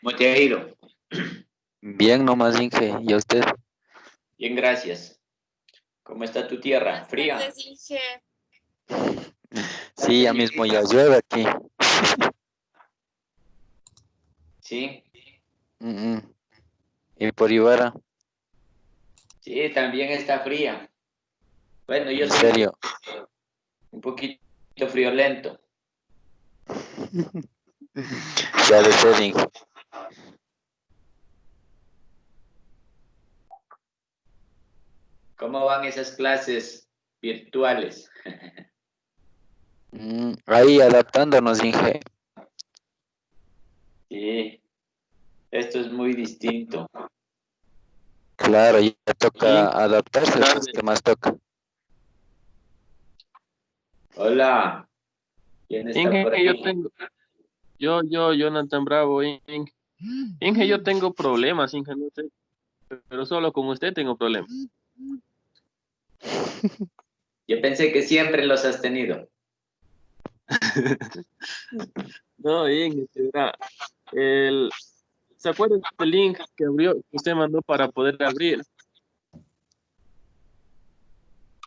¿Cómo te ha ido? Bien, nomás Inge, ¿y a usted? Bien, gracias. ¿Cómo está tu tierra? Buenas ¿Fría? tardes, Inge. Sí, ya mismo ya llueve aquí. Sí, Mm, mm. ¿Y por Ibarra? sí, también está fría. Bueno, yo ¿En soy serio? un poquito friolento. Ya de ser, Inge. ¿Cómo van esas clases virtuales? Ahí adaptándonos, Inge. Sí, esto es muy distinto. Claro, ya toca Bien, adaptarse, buenas pues, tardes. ¿qué más toca? Hola, ¿quién está Inge, por yo aquí? tengo, Jonathan Bravo, Inge. Inge, yo tengo problemas, Inge, no sé, pero solo con usted tengo problemas. Yo pensé que siempre los has tenido. No, Inge, ¿se acuerda del link que abrió, que usted mandó para poder abrir?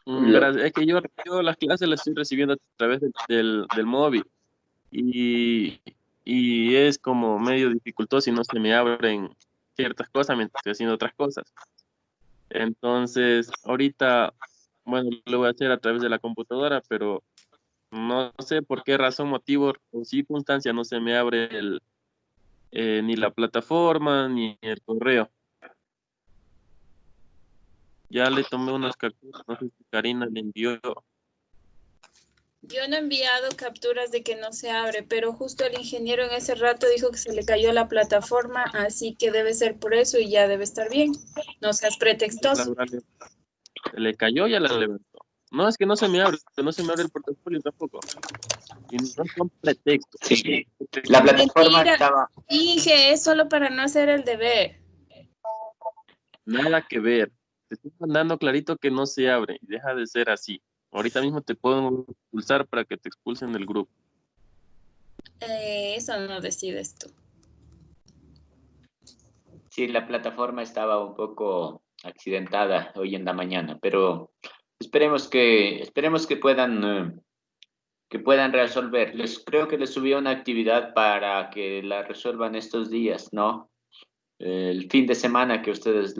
Lo- Es que yo las clases las estoy recibiendo a través del móvil y, y es como medio dificultoso si no se me abren ciertas cosas mientras estoy haciendo otras cosas. Entonces, ahorita, bueno, lo voy a hacer a través de la computadora, pero no sé por qué razón, motivo o circunstancia no se me abre ni la plataforma ni el correo. Ya le tomé unas capturas, no sé si Karina le envió. Yo no he enviado capturas de que no se abre, pero justo el ingeniero en ese rato dijo que se le cayó la plataforma, así que debe ser por eso y ya debe estar bien. No seas pretextoso. Laura se le cayó, ya la levantó. No, es que no se me abre el portafolio tampoco. Y no son pretextos. Sí, la plataforma Mentira, estaba... Inge, es solo para no hacer el deber. Nada que ver. Te estoy mandando clarito que no se abre. Deja de ser así. Ahorita mismo te puedo expulsar para que te expulsen del grupo. Eso no decides tú. Sí, la plataforma estaba un poco accidentada hoy en la mañana, pero esperemos que puedan resolver. Creo que les subí una actividad para que la resuelvan estos días, ¿no? El fin de semana que ustedes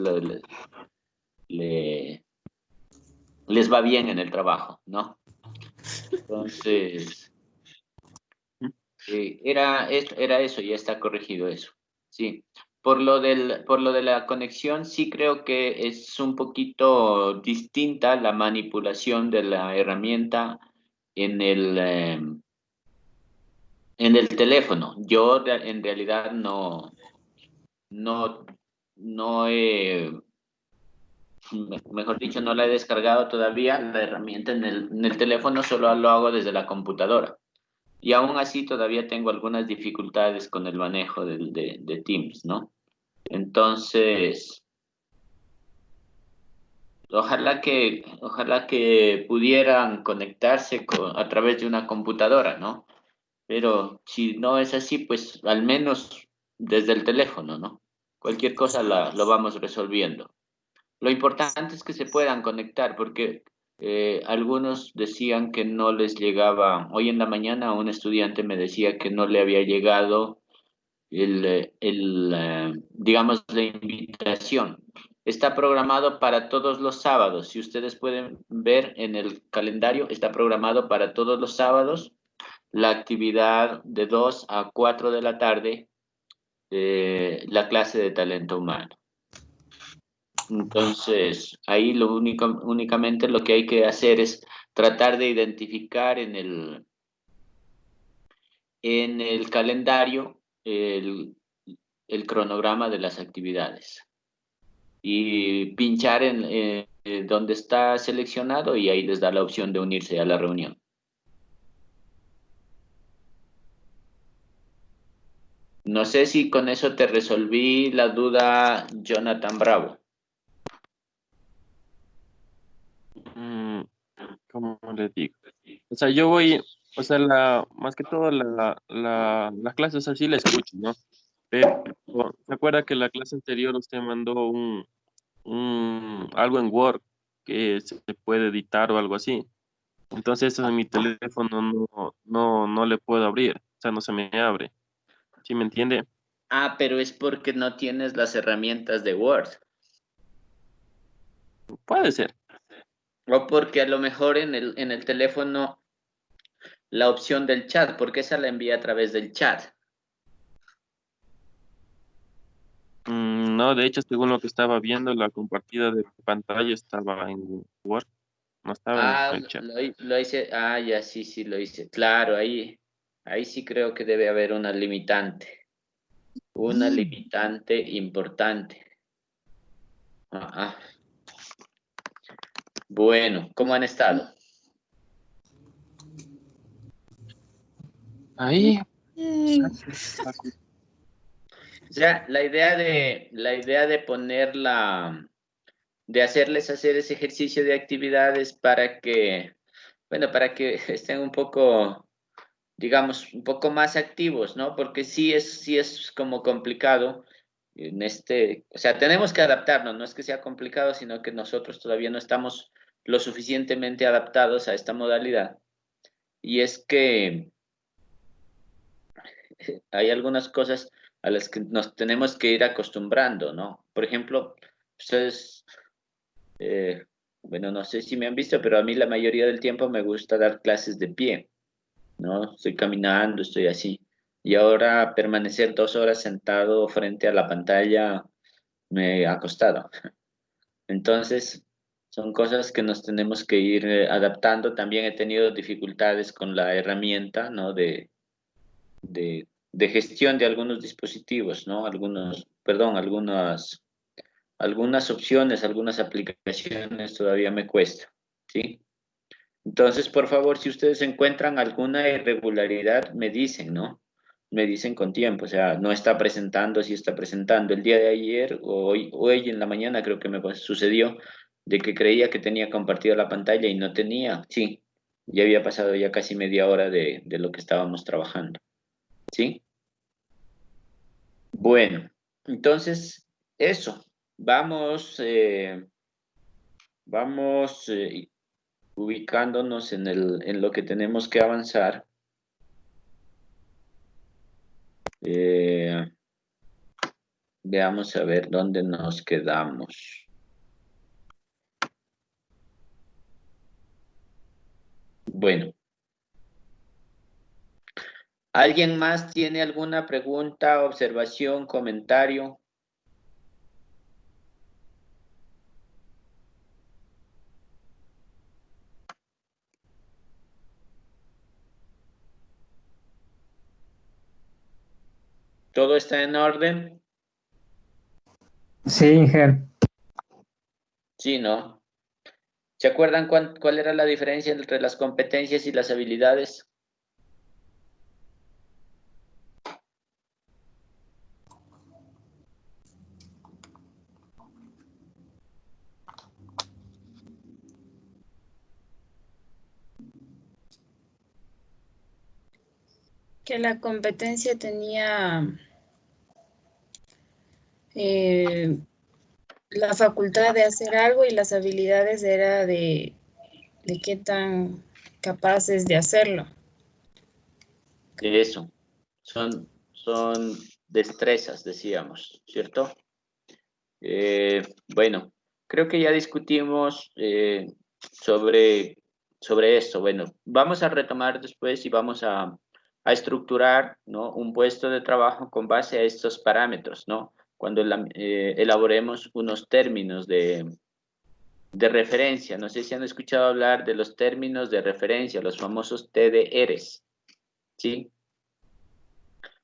le- les va bien en el trabajo, ¿no? Entonces, era eso, ya está corregido eso. Sí. Por lo de la conexión, sí creo que es un poquito distinta la manipulación de la herramienta en en el teléfono. En realidad no, no he, mejor dicho, no la he descargado todavía, la herramienta en el teléfono, solo lo hago desde la computadora. Y aún así todavía tengo algunas dificultades con el manejo de Teams, ¿no? Entonces, ojalá que pudieran conectarse a través de una computadora, ¿no? Pero si no es así, pues al menos desde el teléfono, ¿no? Cualquier cosa lo vamos resolviendo. Lo importante es que se puedan conectar, porque algunos decían que no les llegaba. Hoy en la mañana un estudiante me decía que no le había llegado digamos, la invitación. Está programado para todos los sábados. Si ustedes pueden ver en el calendario, está programado para todos los sábados la actividad de 2 a 4 de la tarde, la clase de talento humano. Entonces, ahí únicamente lo que hay que hacer es tratar de identificar en el calendario el cronograma de las actividades y pinchar en donde está seleccionado y ahí les da la opción de unirse a la reunión. No sé si con eso te resolví la duda, Jonathan Bravo. Mm, ¿Cómo le digo? O sea, más que todo las clases así la escucho, ¿no? Pero, ¿se acuerda que la clase anterior usted mandó algo en Word que se puede editar o algo así? Entonces eso en mi teléfono no le puedo abrir, o sea, no se me abre. ¿Sí me entiende? Ah, pero es porque no tienes las herramientas de Word. Puede ser. O porque a lo mejor en el teléfono la opción del chat, porque esa la envía a través del chat. No, de hecho, según lo que estaba viendo, la compartida de pantalla estaba en Word, no estaba en Ah, el chat. lo hice. Ah, ya sí, sí, lo hice. Claro, ahí sí creo que debe haber una limitante. Una limitante importante. Ah, ah. Bueno, ¿cómo han estado? Ahí. O sea, la idea de de hacerles hacer ese ejercicio de actividades para que, bueno, para que estén un poco, digamos, un poco más activos, ¿no? Porque sí es como complicado en o sea, tenemos que adaptarnos, no es que sea complicado, sino que nosotros todavía no estamos lo suficientemente adaptados a esta modalidad. Y es que hay algunas cosas a las que nos tenemos que ir acostumbrando, ¿no? Por ejemplo, ustedes, eh, bueno, no sé si me han visto, pero a mí la mayoría del tiempo me gusta dar clases de pie, ¿no? Estoy caminando, estoy así. Y ahora permanecer 2 horas sentado frente a la pantalla me ha costado. Entonces, son cosas que nos tenemos que ir adaptando. También he tenido dificultades con la herramienta, ¿no? De gestión de algunos dispositivos, ¿no? Algunas opciones, algunas aplicaciones todavía me cuesta, ¿sí? Entonces, por favor, si ustedes encuentran alguna irregularidad, me dicen, ¿no? Me dicen con tiempo, o sea, no está presentando, si está presentando. El día de ayer o hoy en la mañana creo que me sucedió de que creía que tenía compartida la pantalla y no tenía, sí, ya había pasado ya casi media hora de lo que estábamos trabajando, ¿sí? Bueno, entonces, eso, vamos, vamos ubicándonos en lo que tenemos que avanzar. Eh, Veamos a ver dónde nos quedamos. Bueno, ¿alguien más tiene alguna pregunta, observación, comentario? ¿Todo está en orden? Sí, Inge. Sí, ¿no? ¿Se acuerdan cuál era la diferencia entre las competencias y las habilidades? Que la competencia tenía eh, la facultad de hacer algo y las habilidades era de qué tan capaces de hacerlo. De eso. Son destrezas, decíamos, ¿cierto? Bueno, creo que ya discutimos sobre esto. Bueno, vamos a retomar después y vamos a estructurar, ¿no? Un puesto de trabajo con base a estos parámetros, ¿no? Cuando elaboremos unos términos de referencia. No sé si han escuchado hablar de los términos de referencia, los famosos TDRs, ¿sí?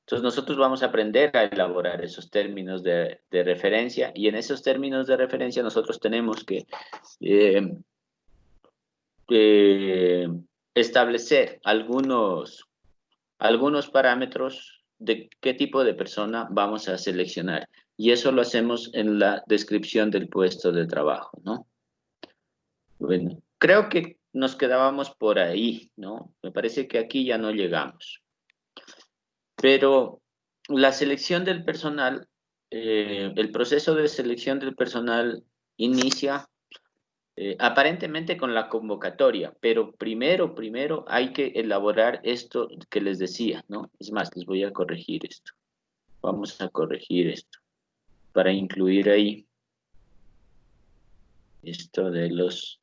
Entonces nosotros vamos a aprender a elaborar esos términos de referencia y en esos términos de referencia nosotros tenemos que eh, eh, establecer algunos parámetros de qué tipo de persona vamos a seleccionar. Y eso lo hacemos en la descripción del puesto de trabajo, ¿no? Bueno, creo que nos quedábamos por ahí, ¿no? Me parece que aquí ya no llegamos. Pero la selección del personal, el proceso de selección del personal inicia aparentemente con la convocatoria, pero primero hay que elaborar esto que les decía, ¿no? Es más, les voy a corregir esto. Vamos a corregir esto para incluir ahí esto de los...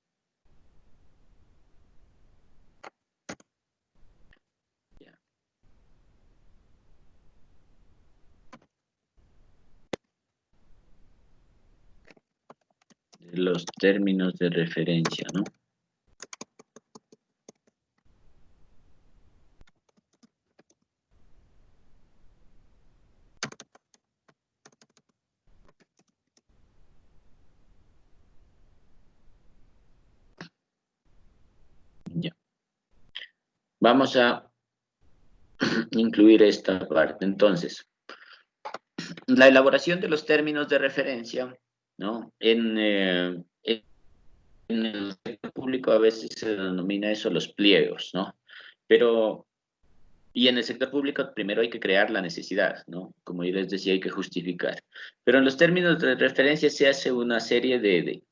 de los términos de referencia, ¿no? Ya. Vamos a incluir esta parte. Entonces, la elaboración de los términos de referencia, ¿no? En el sector público a veces se denomina eso los pliegos, ¿no? Pero, y en el sector público primero hay que crear la necesidad, ¿no? Como yo les decía, hay que justificar. Pero en los términos de referencia se hace una serie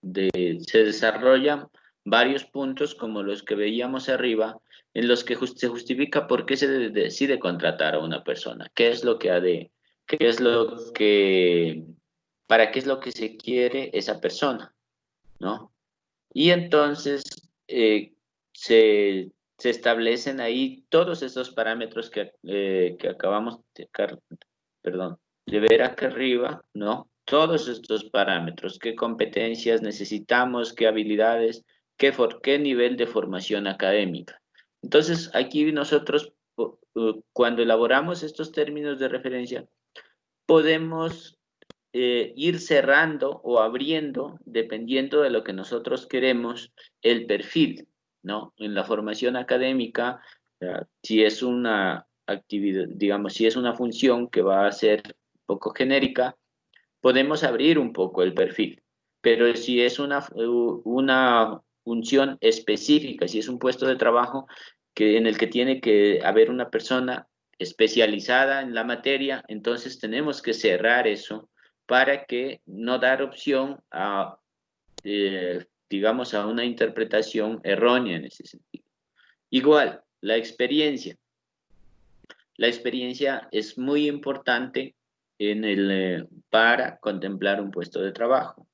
se desarrollan varios puntos como los que veíamos arriba, en los que se justifica por qué se decide contratar a una persona, qué es lo que ha de, qué es lo que, para qué es lo que se quiere esa persona, ¿no? Y entonces se establecen ahí todos esos parámetros que acabamos perdón, de ver acá arriba, ¿no? Todos estos parámetros, qué competencias necesitamos, qué habilidades, qué nivel de formación académica. Entonces, aquí nosotros, cuando elaboramos estos términos de referencia, podemos ir cerrando o abriendo, dependiendo de lo que nosotros queremos, el perfil, ¿no? En la formación académica, si es una actividad, digamos, si es una función que va a ser poco genérica, podemos abrir un poco el perfil. Pero si es una función específica, si es un puesto de trabajo en el que tiene que haber una persona especializada en la materia, entonces tenemos que cerrar eso para que no dar opción a, digamos, a una interpretación errónea en ese sentido. Igual, la experiencia. La experiencia es muy importante para contemplar un puesto de trabajo.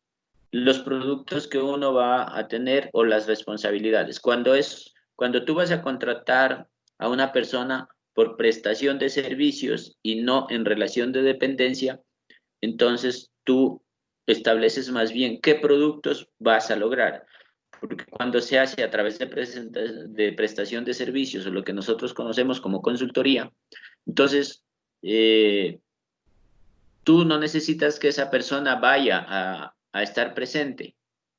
Los productos que uno va a tener o las responsabilidades. Cuando tú vas a contratar a una persona por prestación de servicios y no en relación de dependencia, entonces tú estableces más bien qué productos vas a lograr. Porque cuando se hace a través de prestación de servicios o lo que nosotros conocemos como consultoría, entonces tú no necesitas que esa persona vaya a estar presente,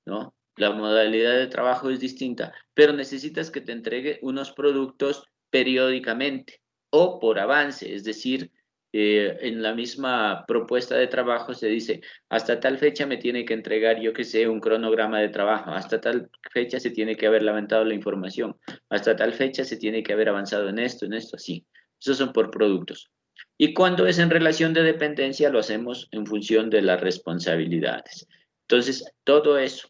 ¿no? La modalidad de trabajo es distinta, pero necesitas que te entregue unos productos periódicamente o por avance, es decir, en la misma propuesta de trabajo se dice, hasta tal fecha me tiene que entregar, yo qué sé, un cronograma de trabajo, hasta tal fecha se tiene que haber levantado la información, hasta tal fecha se tiene que haber avanzado en esto, así. Esos son por productos. Y cuando es en relación de dependencia, lo hacemos en función de las responsabilidades. Entonces, todo eso.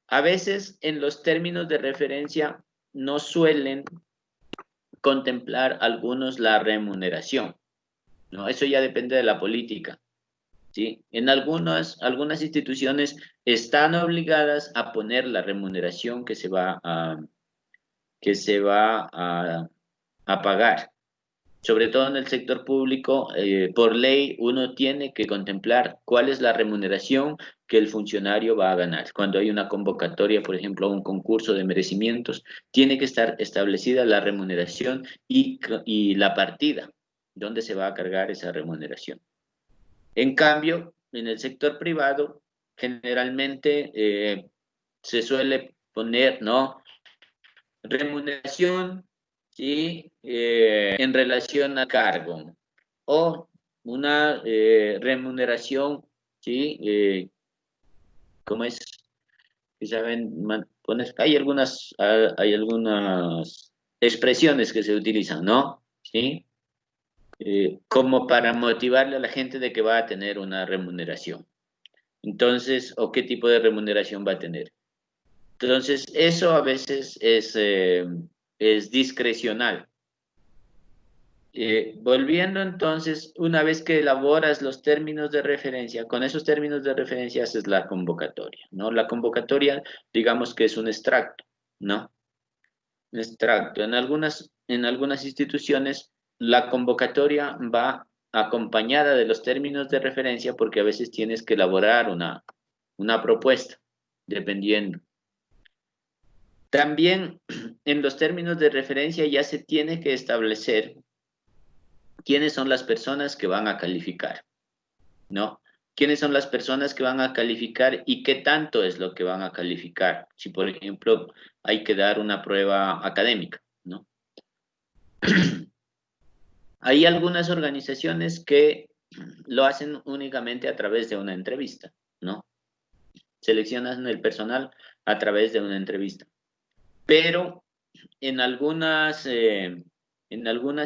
A veces en los términos de referencia no suelen contemplar algunos la remuneración, ¿no? Eso ya depende de la política, ¿sí? En algunas instituciones están obligadas a poner la remuneración que se va a pagar. Sobre todo en el sector público, por ley uno tiene que contemplar cuál es la remuneración que el funcionario va a ganar. Cuando hay una convocatoria, por ejemplo, un concurso de merecimientos, tiene que estar establecida la remuneración y la partida, donde se va a cargar esa remuneración. En cambio, en el sector privado, generalmente se suele poner, ¿no? Remuneración, ¿sí? En relación a cargo o una remuneración, ¿sí? ¿Cómo es? Que saben, hay algunas expresiones que se utilizan, ¿no? ¿Sí? como para motivarle a la gente de que va a tener una remuneración. Entonces, o qué tipo de remuneración va a tener. Entonces, eso a veces es discrecional. Volviendo entonces, una vez que elaboras los términos de referencia, con esos términos de referencia haces la convocatoria, ¿no? La convocatoria, digamos que es un extracto, ¿no? Un extracto. En algunas instituciones, la convocatoria va acompañada de los términos de referencia porque a veces tienes que elaborar una propuesta, dependiendo. También en los términos de referencia ya se tiene que establecer quiénes son las personas que van a calificar, ¿no? ¿Quiénes son las personas que van a calificar y qué tanto es lo que van a calificar? Si, por ejemplo, hay que dar una prueba académica, ¿no? Hay algunas organizaciones que lo hacen únicamente a través de una entrevista, ¿no? Seleccionan el personal a través de una entrevista. Pero en algunas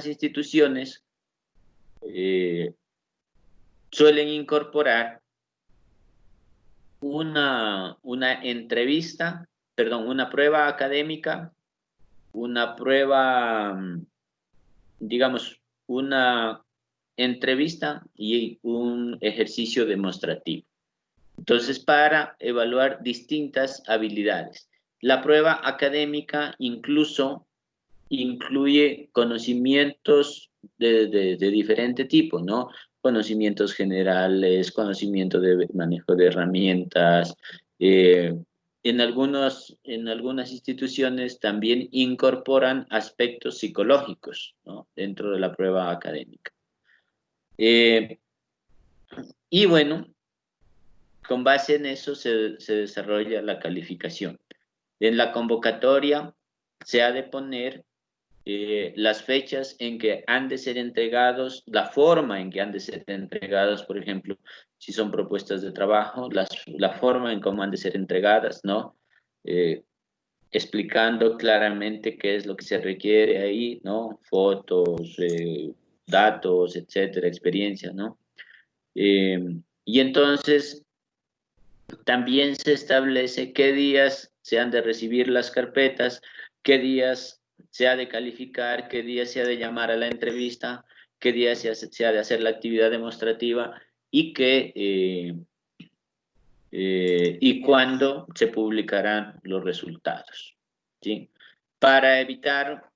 instituciones suelen incorporar una entrevista, perdón, una prueba académica, una prueba, digamos, una entrevista y un ejercicio demostrativo. Entonces, para evaluar distintas habilidades. La prueba académica incluso incluye conocimientos de diferente tipo, ¿no? Conocimientos generales, conocimiento de manejo de herramientas. En algunas instituciones también incorporan aspectos psicológicos, ¿no? Dentro de la prueba académica. Y bueno, con base en eso se desarrolla la calificación. En la convocatoria se ha de poner las fechas en que han de ser entregados, la forma en que han de ser entregados, por ejemplo, si son propuestas de trabajo, la forma en cómo han de ser entregadas, ¿no? Explicando claramente qué es lo que se requiere ahí, ¿no? Fotos, datos, etcétera, experiencias, ¿no? Y entonces también se establece qué días se han de recibir las carpetas, qué días se ha de calificar, qué días se ha de llamar a la entrevista, qué días se ha de hacer la actividad demostrativa y y cuándo se publicarán los resultados, ¿sí? Para evitar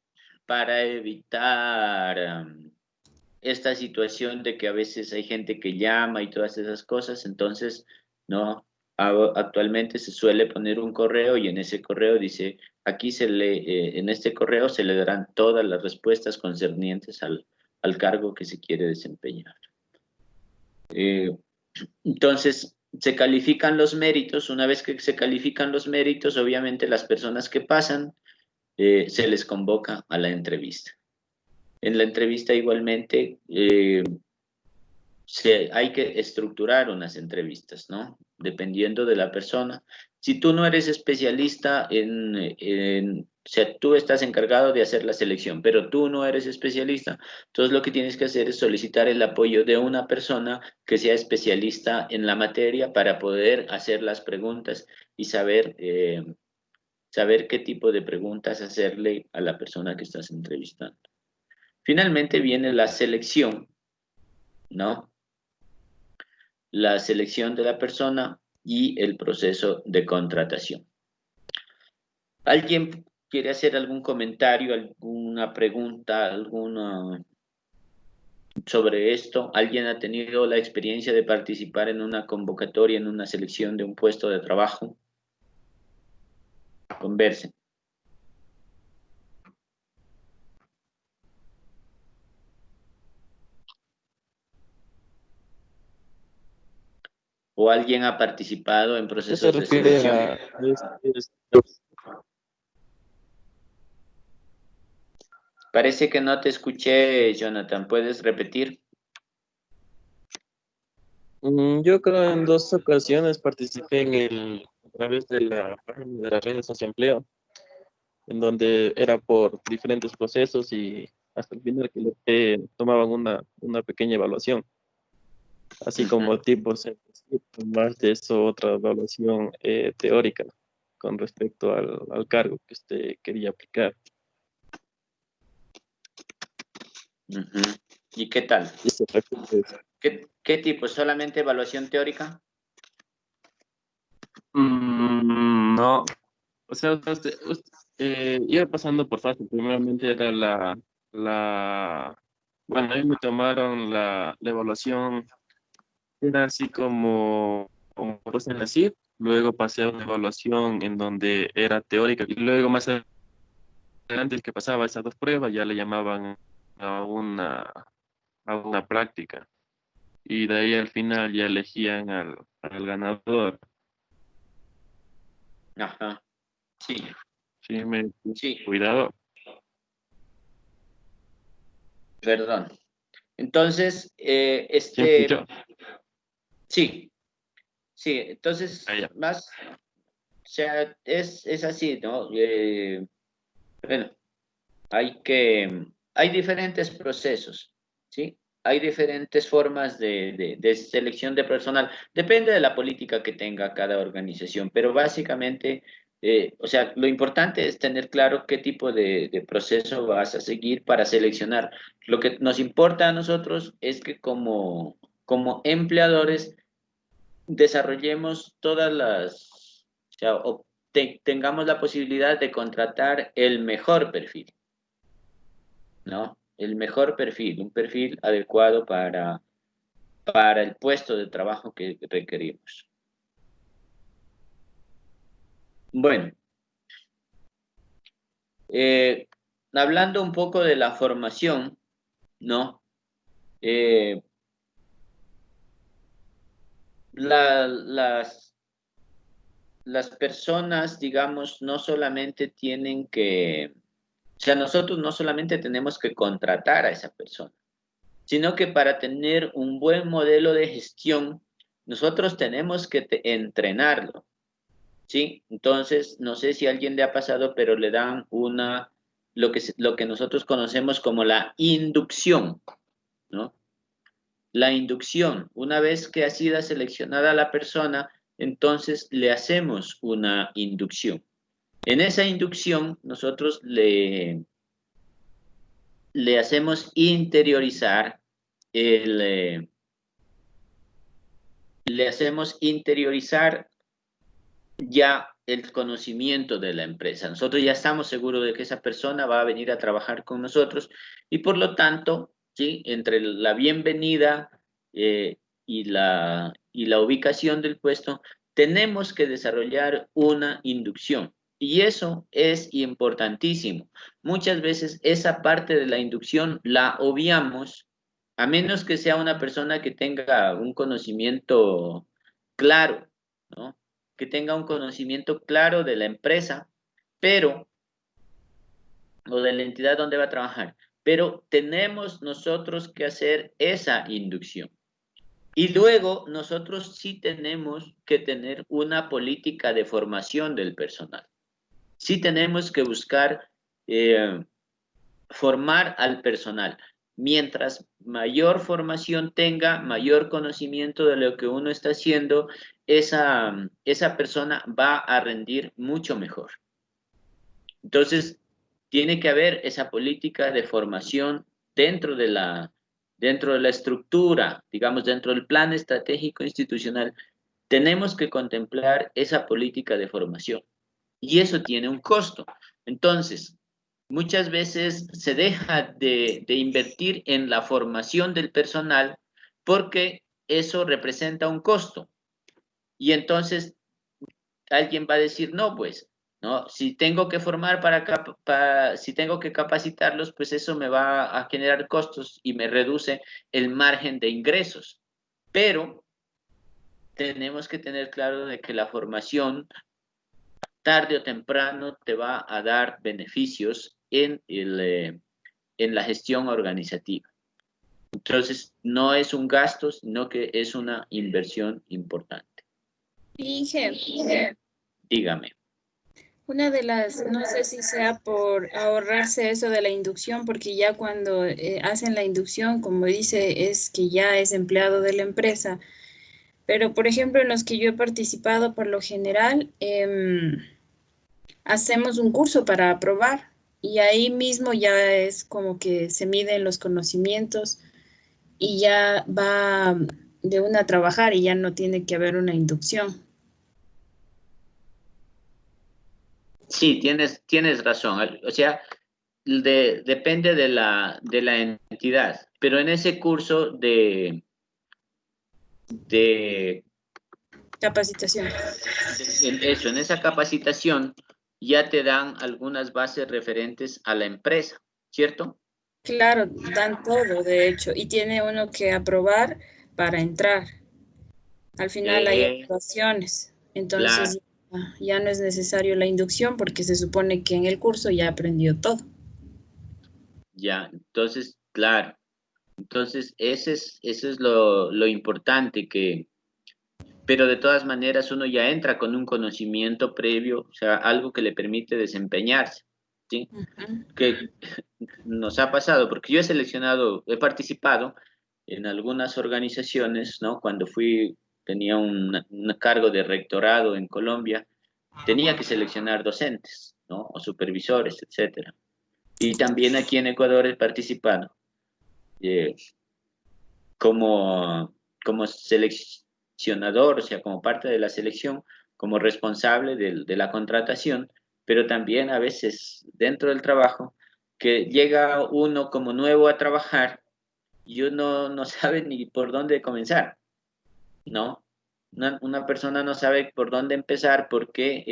esta situación de que a veces hay gente que llama y todas esas cosas, entonces, no, actualmente se suele poner un correo y en ese correo dice, aquí en este correo se le darán todas las respuestas concernientes al cargo que se quiere desempeñar. Entonces, se califican los méritos. Una vez que se califican los méritos, obviamente las personas que pasan, se les convoca a la entrevista. En la entrevista igualmente hay que estructurar unas entrevistas, ¿no? Dependiendo de la persona. Si tú no eres especialista o sea, tú estás encargado de hacer la selección, pero tú no eres especialista, entonces lo que tienes que hacer es solicitar el apoyo de una persona que sea especialista en la materia para poder hacer las preguntas y saber qué tipo de preguntas hacerle a la persona que estás entrevistando. Finalmente viene la selección, ¿no? La selección de la persona y el proceso de contratación. ¿Alguien quiere hacer algún comentario, alguna pregunta, sobre esto? ¿Alguien ha tenido la experiencia de participar en una convocatoria, en una selección de un puesto de trabajo? Conversen. ¿O alguien ha participado en ¿Qué se procesos de refiere selección? a Parece que no te escuché, Jonathan. ¿Puedes repetir? Yo creo en 2 ocasiones participé a través de la página de las redes socioempleo, en donde era por diferentes procesos y hasta el final que tomaban una pequeña evaluación, así como Ujú. tipo más de eso otra evaluación teórica con respecto al cargo que usted quería aplicar. Ujú. ¿Y qué tal? Y se refiere a eso. ¿Qué tipo? ¿Solamente evaluación teórica? No, o sea, iba pasando por fase. Primeramente era bueno, ahí me tomaron la evaluación, era así como puse en la CID, luego pasé a una evaluación en donde era teórica, y luego más adelante el que pasaba esas dos pruebas ya le llamaban a una práctica, y de ahí al final ya elegían al ganador. Ajá. Sí, Sí, sí, cuidado. perdón. Entonces, ¿Sí me escuchó? sí, sí, entonces, Allá. más, o sea, es así, ¿no? Bueno, hay diferentes procesos, ¿sí? Hay diferentes formas de selección de personal. Depende de la política que tenga cada organización, pero básicamente, o sea, lo importante es tener claro qué tipo de proceso vas a seguir para seleccionar. Lo que nos importa a nosotros es que como empleadores desarrollemos o sea, tengamos la posibilidad de contratar el mejor perfil, ¿no? El mejor perfil, un perfil adecuado para el puesto de trabajo que requerimos. Bueno, eh, hablando un poco de la formación, ¿no? Eh, la- las, las personas, digamos, no solamente tienen que, o sea, nosotros no solamente tenemos que contratar a esa persona, sino que para tener un buen modelo de gestión, nosotros tenemos que entrenarlo. ¿Sí? Entonces, no sé si a alguien le ha pasado, pero le dan lo que nosotros conocemos como la inducción, ¿no? La inducción, una vez que ha sido seleccionada la persona, entonces le hacemos una inducción. En esa inducción, nosotros le hacemos interiorizar el, le hacemos interiorizar ya el conocimiento de la empresa. Nosotros ya estamos seguros de que esa persona va a venir a trabajar con nosotros y por lo tanto, ¿sí? Entre la bienvenida eh, y la ubicación del puesto, tenemos que desarrollar una inducción. Y eso es importantísimo. Muchas veces esa parte de la inducción la obviamos, a menos que sea una persona que tenga un conocimiento claro, ¿no? Que tenga un conocimiento claro de la empresa, pero, o de la entidad donde va a trabajar, pero tenemos nosotros que hacer esa inducción. Y luego nosotros sí tenemos que tener una política de formación del personal. Sí tenemos que buscar formar al personal. Mientras mayor formación tenga, mayor conocimiento de lo que uno está haciendo, esa persona va a rendir mucho mejor. Entonces, tiene que haber esa política de formación dentro de la estructura, digamos, dentro del plan estratégico institucional. Tenemos que contemplar esa política de formación y eso tiene un costo. Entonces, muchas veces se deja de invertir en la formación del personal porque eso representa un costo. Y entonces alguien va a decir, no, pues, no, si tengo que formar si tengo que capacitarlos, pues eso me va a generar costos y me reduce el margen de ingresos. Pero tenemos que tener claro de que la formación tarde o temprano te va a dar beneficios en la gestión organizativa. Entonces, no es un gasto, sino que es una inversión importante. Inge, Dígame. Una de las, no sé si sea por ahorrarse eso de la inducción, porque ya cuando hacen la inducción, como dice, es que ya es empleado de la empresa. Pero, por ejemplo, en los que yo he participado, por lo general, hacemos un curso para aprobar y ahí mismo ya es como que se miden los conocimientos y ya va de una a trabajar y ya no tiene que haber una inducción. Sí, tienes razón. O sea, depende de la entidad, pero en ese curso de Capacitación. en esa capacitación ya te dan algunas bases referentes a la empresa, ¿cierto? Claro, dan todo, de hecho, y tiene uno que aprobar para entrar. Al final hay Eh, evaluaciones, claro, entonces ya no es necesario la inducción porque se supone que en el curso ya aprendió todo. ya. Entonces, claro. Entonces, eso es lo importante pero de todas maneras uno ya entra con un conocimiento previo, o sea, algo que le permite desempeñarse, ¿sí? Ujú. Que nos ha pasado, porque yo he participado en algunas organizaciones, ¿no? Cuando tenía un cargo de rectorado en Colombia, tenía que seleccionar docentes, ¿no? O supervisores, etcétera. Y también aquí en Ecuador he participado eh, como seleccionador, o sea, como parte de la selección, como responsable de la contratación, pero también a veces dentro del trabajo, que llega uno como nuevo a trabajar y uno no sabe ni por dónde comenzar, ¿no? Una persona no sabe por dónde empezar porque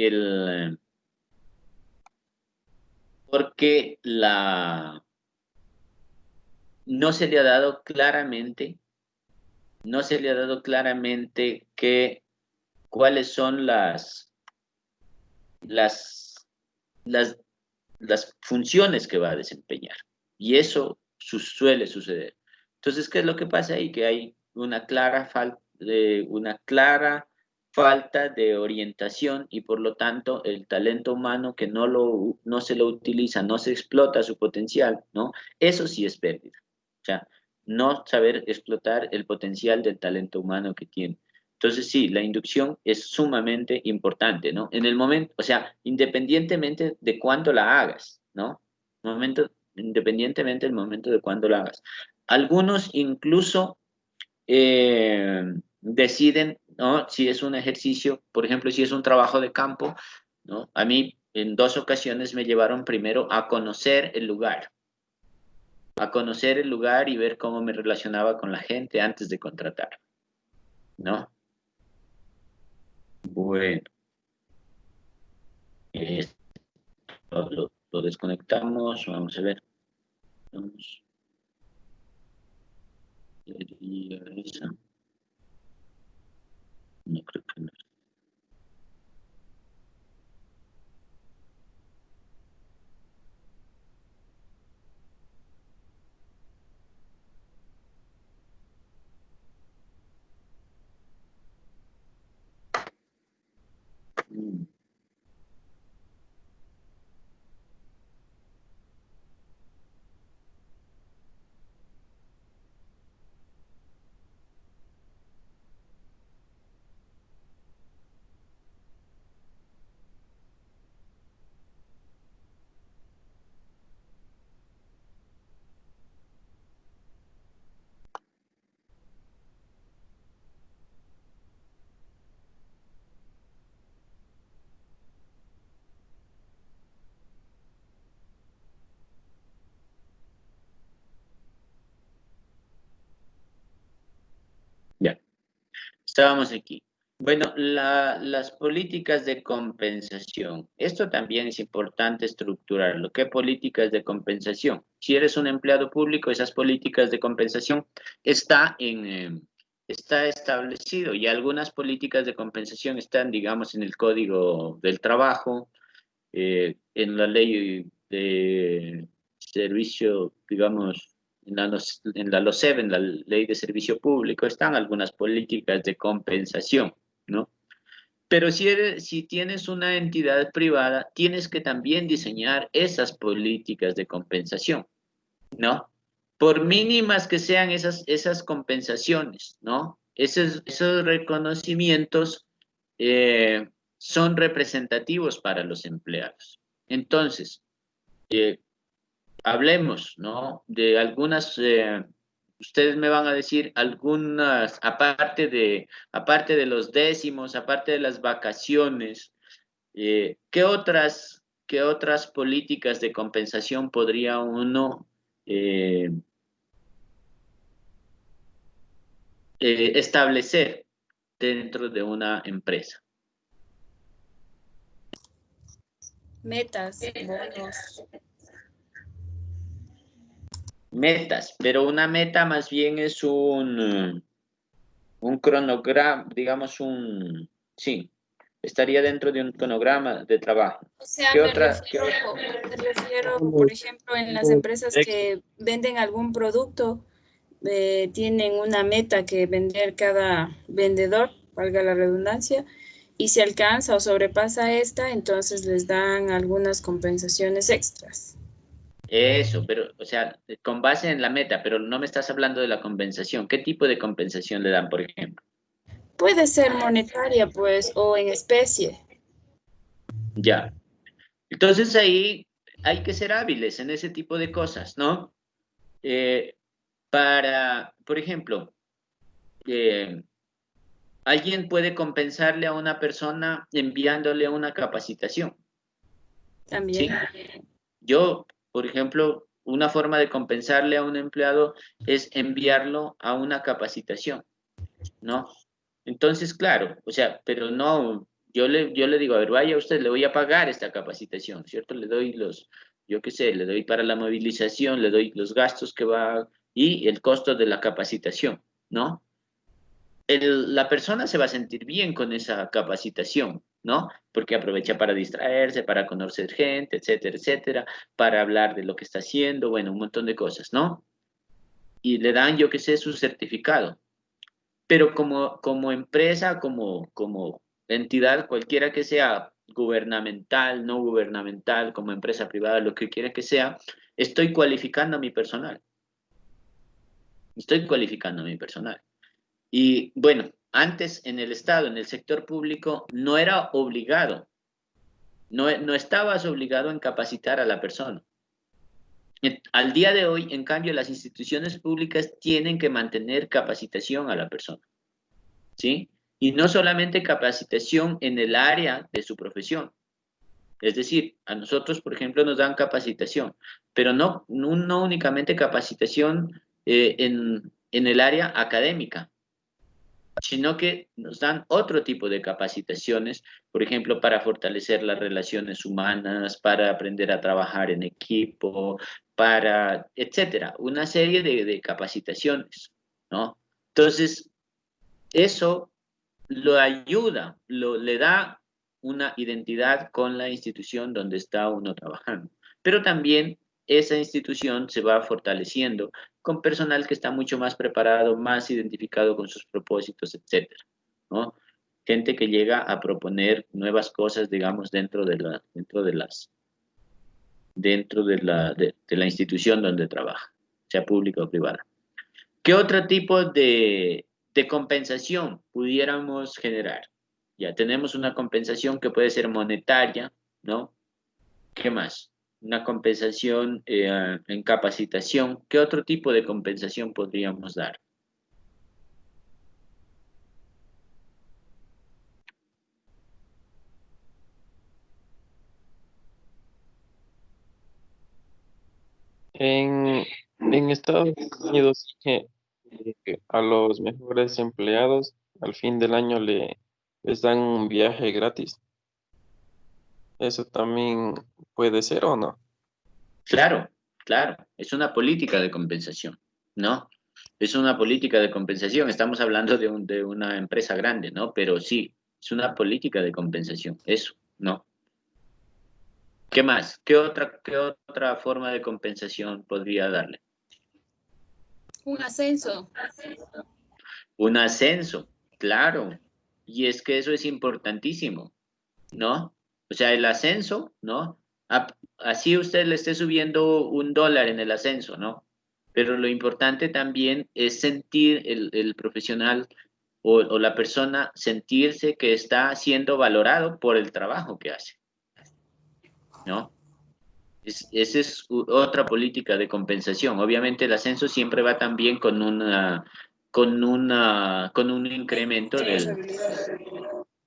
no se le ha dado claramente, no se le ha dado claramente cuáles son las, las, las funciones que va a desempeñar. Y eso suele suceder. Entonces, ¿qué es lo que pasa ahí? Que hay una clara falta de orientación y por lo tanto el talento humano que no se lo utiliza, no se explota su potencial, ¿no? Eso sí es pérdida. O sea, no saber explotar el potencial del talento humano que tiene. Entonces, sí, la inducción es sumamente importante, ¿no? En el momento, o sea, independientemente de cuándo la hagas, ¿no? Independientemente del momento de cuándo la hagas. Algunos incluso deciden, ¿no? Si es un ejercicio, por ejemplo, si es un trabajo de campo, ¿no? A mí en 2 ocasiones me llevaron primero a conocer el lugar y ver cómo me relacionaba con la gente antes de contratar, ¿no? Bueno. Eh, lo desconectamos, vamos a ver. Vamos, sería esa. No creo que no. Mm. Ya, estábamos aquí. Bueno, las políticas de compensación. Esto también es importante estructurarlo. ¿Qué políticas de compensación? Si eres un empleado público, esas políticas de compensación está establecido y algunas políticas de compensación están, digamos, en el Código del Trabajo, en la ley de servicio, digamos, en la LOSEB, en la ley de servicio público, están algunas políticas de compensación, ¿no? Pero si tienes una entidad privada, tienes que también diseñar esas políticas de compensación, ¿no? Por mínimas que sean esas compensaciones, ¿no? Esos reconocimientos son representativos para los empleados. Entonces, hablemos, ¿no? De algunas, ustedes me van a decir algunas, aparte de los décimos, aparte de las vacaciones, qué otras políticas de compensación podría uno establecer dentro de una empresa? Metas, bonos. Metas, pero una meta más bien es un cronograma, digamos sí, estaría dentro de un cronograma de trabajo. O sea, ¿Qué me otra? refiero, por ejemplo, en las empresas que venden algún producto, tienen una meta que vender cada vendedor, valga la redundancia, y si alcanza o sobrepasa esta, entonces les dan algunas compensaciones extras. Eso, pero, o sea, con base en la meta, pero no me estás hablando de la compensación. ¿Qué tipo de compensación le dan, por ejemplo? Puede ser monetaria, pues, o en especie. Ya. Entonces ahí hay que ser hábiles en ese tipo de cosas, ¿no? Por ejemplo, alguien puede compensarle a una persona enviándole una capacitación, ¿sí? También. Yo, por ejemplo, una forma de compensarle a un empleado es enviarlo a una capacitación, ¿no? Entonces, claro, o sea, pero no, yo le digo, a ver, vaya usted, le voy a pagar esta capacitación, ¿cierto? Le doy yo qué sé, le doy para la movilización, le doy los gastos que va y el costo de la capacitación, ¿no? La persona se va a sentir bien con esa capacitación, ¿no? Porque aprovecha para distraerse, para conocer gente, etcétera, etcétera, para hablar de lo que está haciendo, bueno, un montón de cosas, ¿no? Y le dan, yo qué sé, su certificado. Pero como empresa, como entidad, cualquiera que sea, gubernamental, no gubernamental, como empresa privada, lo que quiera que sea, estoy cualificando a mi personal. Estoy cualificando a mi personal. Y bueno, antes en el Estado, en el sector público, no era obligado, no estabas obligado en capacitar a la persona. Al día de hoy, en cambio, las instituciones públicas tienen que mantener capacitación a la persona, ¿sí? Y no solamente capacitación en el área de su profesión. Es decir, a nosotros, por ejemplo, nos dan capacitación, pero no únicamente capacitación en el área académica, sino que nos dan otro tipo de capacitaciones, por ejemplo, para fortalecer las relaciones humanas, para aprender a trabajar en equipo, etcétera, una serie de capacitaciones, ¿no? Entonces, eso lo ayuda, le da una identidad con la institución donde está uno trabajando. Pero también esa institución se va fortaleciendo con personal que está mucho más preparado, más identificado con sus propósitos, etcétera, ¿no? Gente que llega a proponer nuevas cosas, digamos, dentro de la institución donde trabaja, sea pública o privada. ¿Qué otro tipo de compensación pudiéramos generar? Ya tenemos una compensación que puede ser monetaria, ¿no? ¿Qué más? Una compensación en capacitación. ¿Qué otro tipo de compensación podríamos dar? En Estados Unidos, a los mejores empleados al fin del año les dan un viaje gratis. ¿Eso también puede ser o no? Claro, claro, es una política de compensación, ¿no? Es una política de compensación. Estamos hablando de una empresa grande, ¿no? Pero sí, es una política de compensación, eso, ¿no? ¿Qué más? ¿Qué otra forma de compensación podría darle? Un ascenso. Un ascenso, claro. y es que eso es importantísimo, ¿no? O sea, el ascenso, ¿no? Así usted le esté subiendo $1 en el ascenso, ¿no? Pero lo importante también es sentir el profesional o la persona sentirse que está siendo valorado por el trabajo que hace, ¿no? Esa es otra política de compensación. Obviamente el ascenso siempre va también con un incremento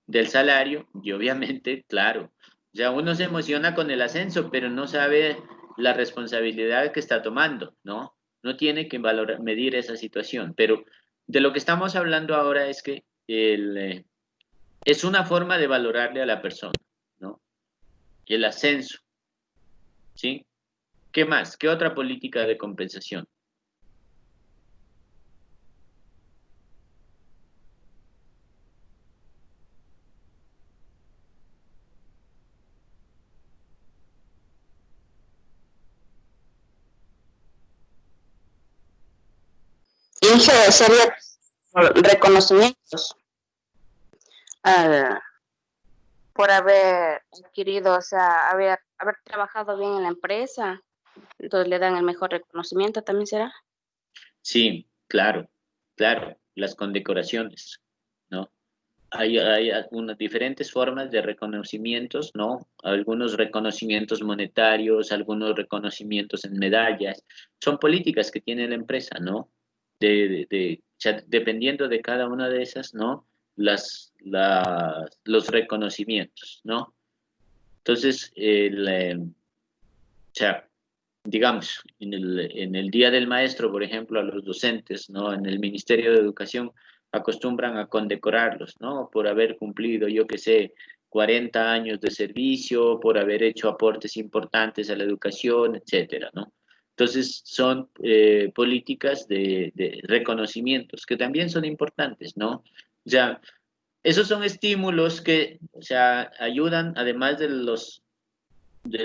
del salario y obviamente, claro, ya uno se emociona con el ascenso, pero no sabe la responsabilidad que está tomando, ¿no? No tiene que valorar, medir esa situación. Pero de lo que estamos hablando ahora es que es una forma de valorarle a la persona, ¿no? El ascenso, ¿sí? ¿Qué más? ¿Qué otra política de compensación? Inge, sería reconocimientos ah, por haber adquirido, o sea, haber trabajado bien en la empresa. Entonces le dan el mejor reconocimiento, ¿también será? Sí, claro, claro, las condecoraciones, ¿no? Hay algunas diferentes formas de reconocimientos, ¿no? Algunos reconocimientos monetarios, algunos reconocimientos en medallas. Son políticas que tiene la empresa, ¿no? O sea, dependiendo de cada una de esas, ¿no? Los reconocimientos, ¿no? Entonces, o sea, digamos, en el Día del Maestro, por ejemplo, a los docentes, ¿no? En el Ministerio de Educación acostumbran a condecorarlos, ¿no? Por haber cumplido, yo qué sé, 40 años de servicio, por haber hecho aportes importantes a la educación, etcétera, ¿no? Entonces, son políticas de reconocimientos que también son importantes, ¿no? O sea, esos son estímulos que, o sea, ayudan, además del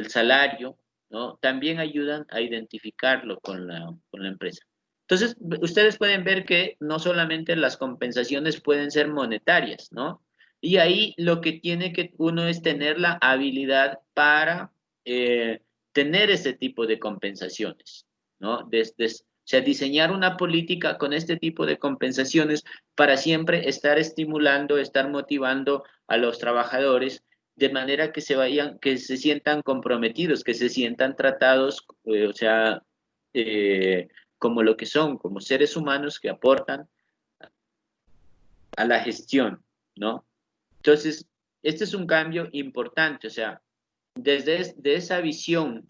salario, ¿no? También ayudan a identificarlo con la empresa. Entonces, ustedes pueden ver que no solamente las compensaciones pueden ser monetarias, ¿no? Y ahí lo que tiene que uno es tener la habilidad para tener ese tipo de compensaciones, ¿no? O sea, diseñar una política con este tipo de compensaciones para siempre estar estimulando, estar motivando a los trabajadores de manera que se vayan, que se sientan comprometidos, que se sientan tratados, o sea, como lo que son, como seres humanos que aportan a la gestión, ¿no? Entonces, este es un cambio importante, o sea, de esa visión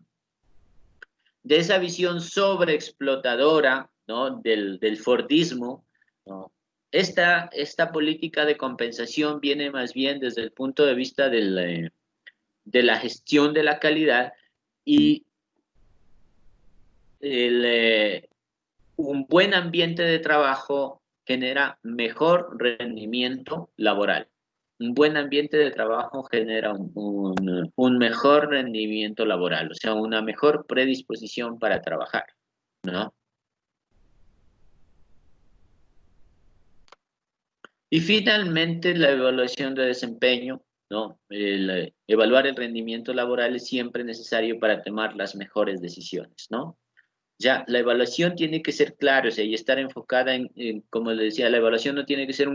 sobreexplotadora, ¿no? Del Fordismo, ¿no? Esta política de compensación viene más bien desde el punto de vista de la gestión de la calidad y un buen ambiente de trabajo genera mejor rendimiento laboral. Un buen ambiente de trabajo genera un mejor rendimiento laboral, o sea, una mejor predisposición para trabajar, ¿no? Y finalmente, la evaluación de desempeño, ¿no? Evaluar el rendimiento laboral es siempre necesario para tomar las mejores decisiones, ¿no? Ya, la evaluación tiene que ser clara, o sea, y estar enfocada como les decía, la evaluación no tiene que ser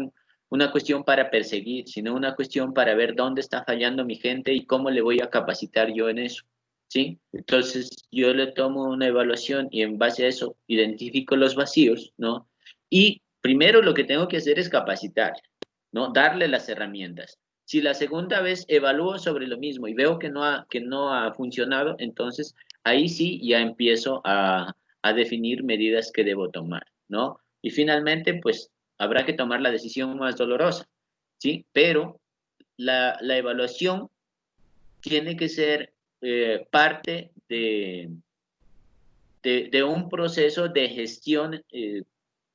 una cuestión para perseguir, sino una cuestión para ver dónde está fallando mi gente y cómo le voy a capacitar yo en eso, ¿sí? Entonces, yo le tomo una evaluación y en base a eso identifico los vacíos, ¿no? Y primero lo que tengo que hacer es capacitar, ¿no? Darle las herramientas. Si la segunda vez evalúo sobre lo mismo y veo que no ha funcionado, entonces ahí sí ya empiezo a definir medidas que debo tomar, ¿no? Y finalmente, pues habrá que tomar la decisión más dolorosa, ¿sí? Pero la evaluación tiene que ser parte de un proceso de gestión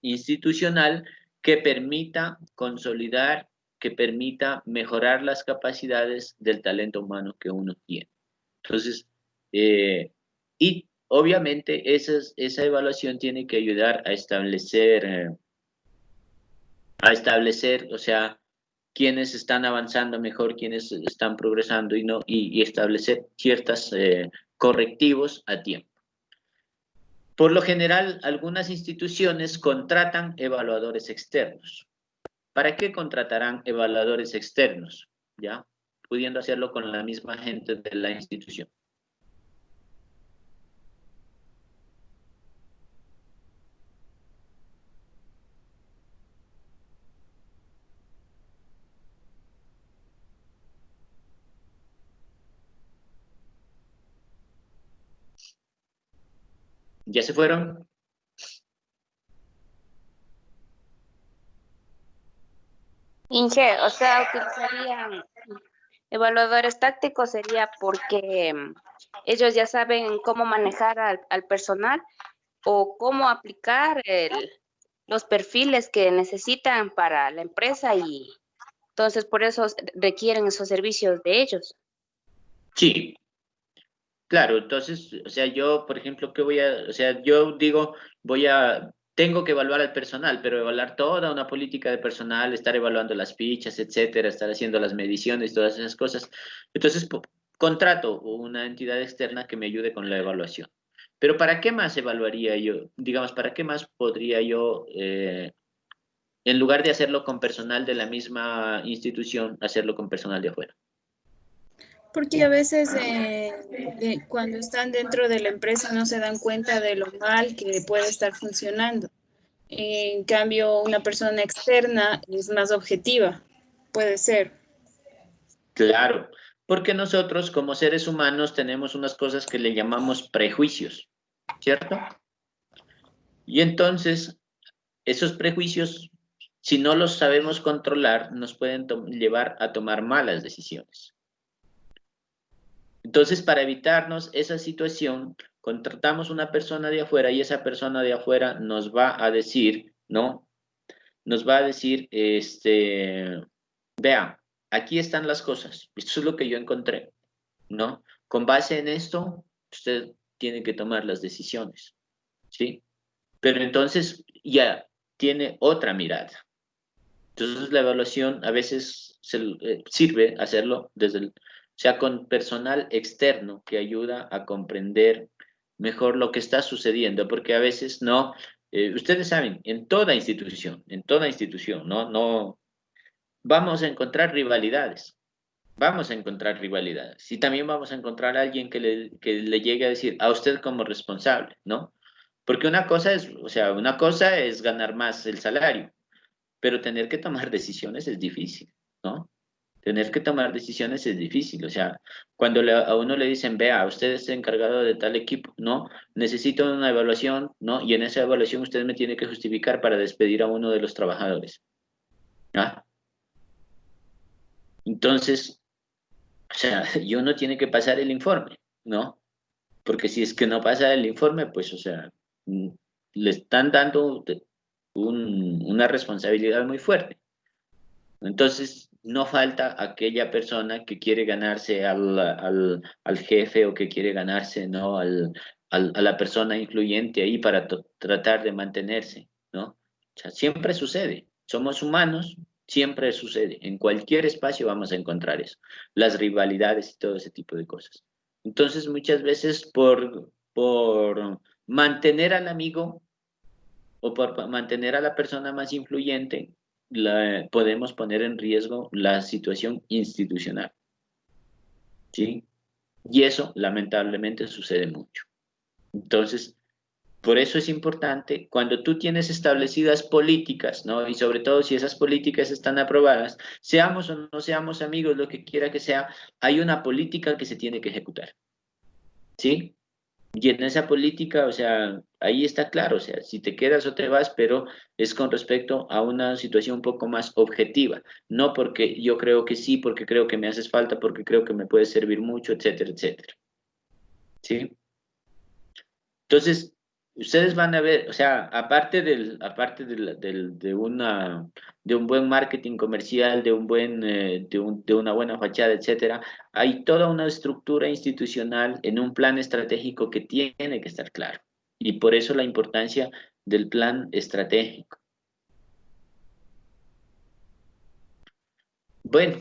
institucional que permita consolidar, que permita mejorar las capacidades del talento humano que uno tiene. Entonces, y obviamente esa evaluación tiene que ayudar a establecer, o sea, quiénes están avanzando mejor, quiénes están progresando y establecer ciertos correctivos a tiempo. Por lo general, algunas instituciones contratan evaluadores externos. ¿Para qué contratarán evaluadores externos? ¿Ya? Pudiendo hacerlo con la misma gente de la institución. ¿Ya se fueron? Inge, o sea, utilizarían evaluadores tácticos sería porque ellos ya saben cómo manejar al personal o cómo aplicar los perfiles que necesitan para la empresa y entonces por eso requieren esos servicios de ellos. Sí. Claro, entonces, o sea, yo, por ejemplo, ¿qué voy a, o sea, yo digo, tengo que evaluar al personal, pero evaluar toda una política de personal, estar evaluando las fichas, etcétera, estar haciendo las mediciones, todas esas cosas. Entonces, contrato una entidad externa que me ayude con la evaluación. Pero ¿para qué más evaluaría yo? Digamos, ¿para qué más podría yo, en lugar de hacerlo con personal de la misma institución, hacerlo con personal de afuera? Porque a veces cuando están dentro de la empresa no se dan cuenta de lo mal que puede estar funcionando. En cambio, una persona externa es más objetiva, puede ser. Claro, porque nosotros como seres humanos tenemos unas cosas que le llamamos prejuicios, ¿cierto? Y entonces, esos prejuicios, si no los sabemos controlar, nos pueden llevar a tomar malas decisiones. Entonces, para evitarnos esa situación, contratamos una persona de afuera y esa persona de afuera nos va a decir, ¿no? Nos va a decir, vea, aquí están las cosas, esto es lo que yo encontré, ¿no? Con base en esto, usted tiene que tomar las decisiones, ¿sí? Pero entonces ya tiene otra mirada. Entonces la evaluación a veces sirve hacerlo o sea, con personal externo que ayuda a comprender mejor lo que está sucediendo, porque a veces no, ustedes saben, en toda institución, no, vamos a encontrar rivalidades. Vamos a encontrar rivalidades y también vamos a encontrar a alguien que le llegue a decir a usted como responsable, ¿no? Porque una cosa es, o sea, una cosa es ganar más el salario, pero tener que tomar decisiones es difícil, ¿no? Tener que tomar decisiones es difícil, o sea, cuando a uno le dicen, vea, usted es encargado de tal equipo, ¿no? Necesito una evaluación, ¿no? Y en esa evaluación usted me tiene que justificar para despedir a uno de los trabajadores, ¿ah? Entonces, o sea, y uno tiene que pasar el informe, ¿no? Porque si es que no pasa el informe, pues, o sea, mm, le están dando una responsabilidad muy fuerte. Entonces, no falta aquella persona que quiere ganarse al jefe o que quiere ganarse, ¿no? A la persona influyente ahí para tratar de mantenerse, ¿no? O sea, siempre sucede. Somos humanos, siempre sucede. En cualquier espacio vamos a encontrar eso. Las rivalidades y todo ese tipo de cosas. Entonces, muchas veces por mantener al amigo o por mantener a la persona más influyente, podemos poner en riesgo la situación institucional, ¿sí? Y eso, lamentablemente, sucede mucho. Entonces, por eso es importante, cuando tú tienes establecidas políticas, ¿no? Y sobre todo si esas políticas están aprobadas, seamos o no seamos amigos, lo que quiera que sea, hay una política que se tiene que ejecutar, ¿sí? Y en esa política, o sea, ahí está claro, o sea, si te quedas o te vas, pero es con respecto a una situación un poco más objetiva, no porque yo creo que sí, porque creo que me haces falta, porque creo que me puede servir mucho, etcétera, etcétera. ¿Sí? Entonces, ustedes van a ver, o sea, de un buen marketing comercial, de una buena fachada, etcétera, hay toda una estructura institucional en un plan estratégico que tiene que estar claro. Y por eso la importancia del plan estratégico. Bueno,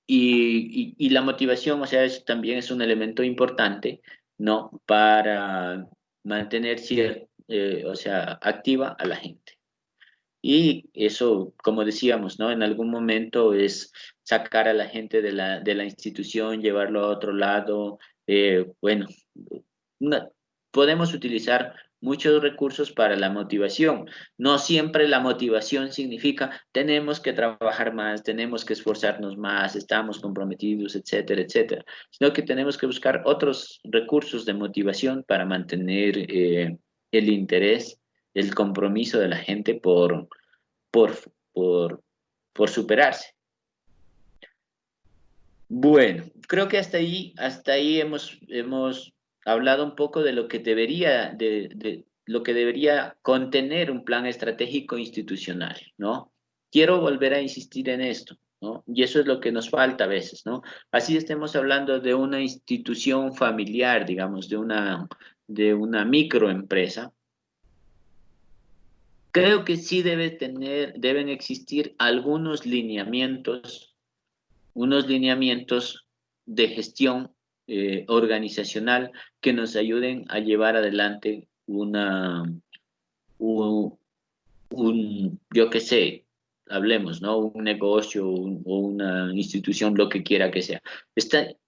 y la motivación, o sea, también es un elemento importante, ¿no? Para mantener, o sea, activa a la gente. Y eso, como decíamos, ¿no? En algún momento es sacar a la gente de la institución, llevarlo a otro lado. Bueno, una- podemos utilizar muchos recursos para la motivación. No siempre la motivación significa tenemos que trabajar más, tenemos que esforzarnos más, estamos comprometidos, etcétera, etcétera, sino que tenemos que buscar otros recursos de motivación para mantener el interés, el compromiso de la gente por, por, por superarse. Bueno, creo que hasta ahí hemos hablado un poco de lo que debería, de lo que debería contener un plan estratégico institucional, ¿no? Quiero volver a insistir en esto, ¿no? Y eso es lo que nos falta a veces, ¿no? Así estemos hablando de una institución familiar, digamos, de una microempresa. Creo que sí deben existir algunos lineamientos, unos lineamientos de gestión organizacional que nos ayuden a llevar adelante un, yo qué sé, hablemos, ¿no? Un negocio o una institución, lo que quiera que sea.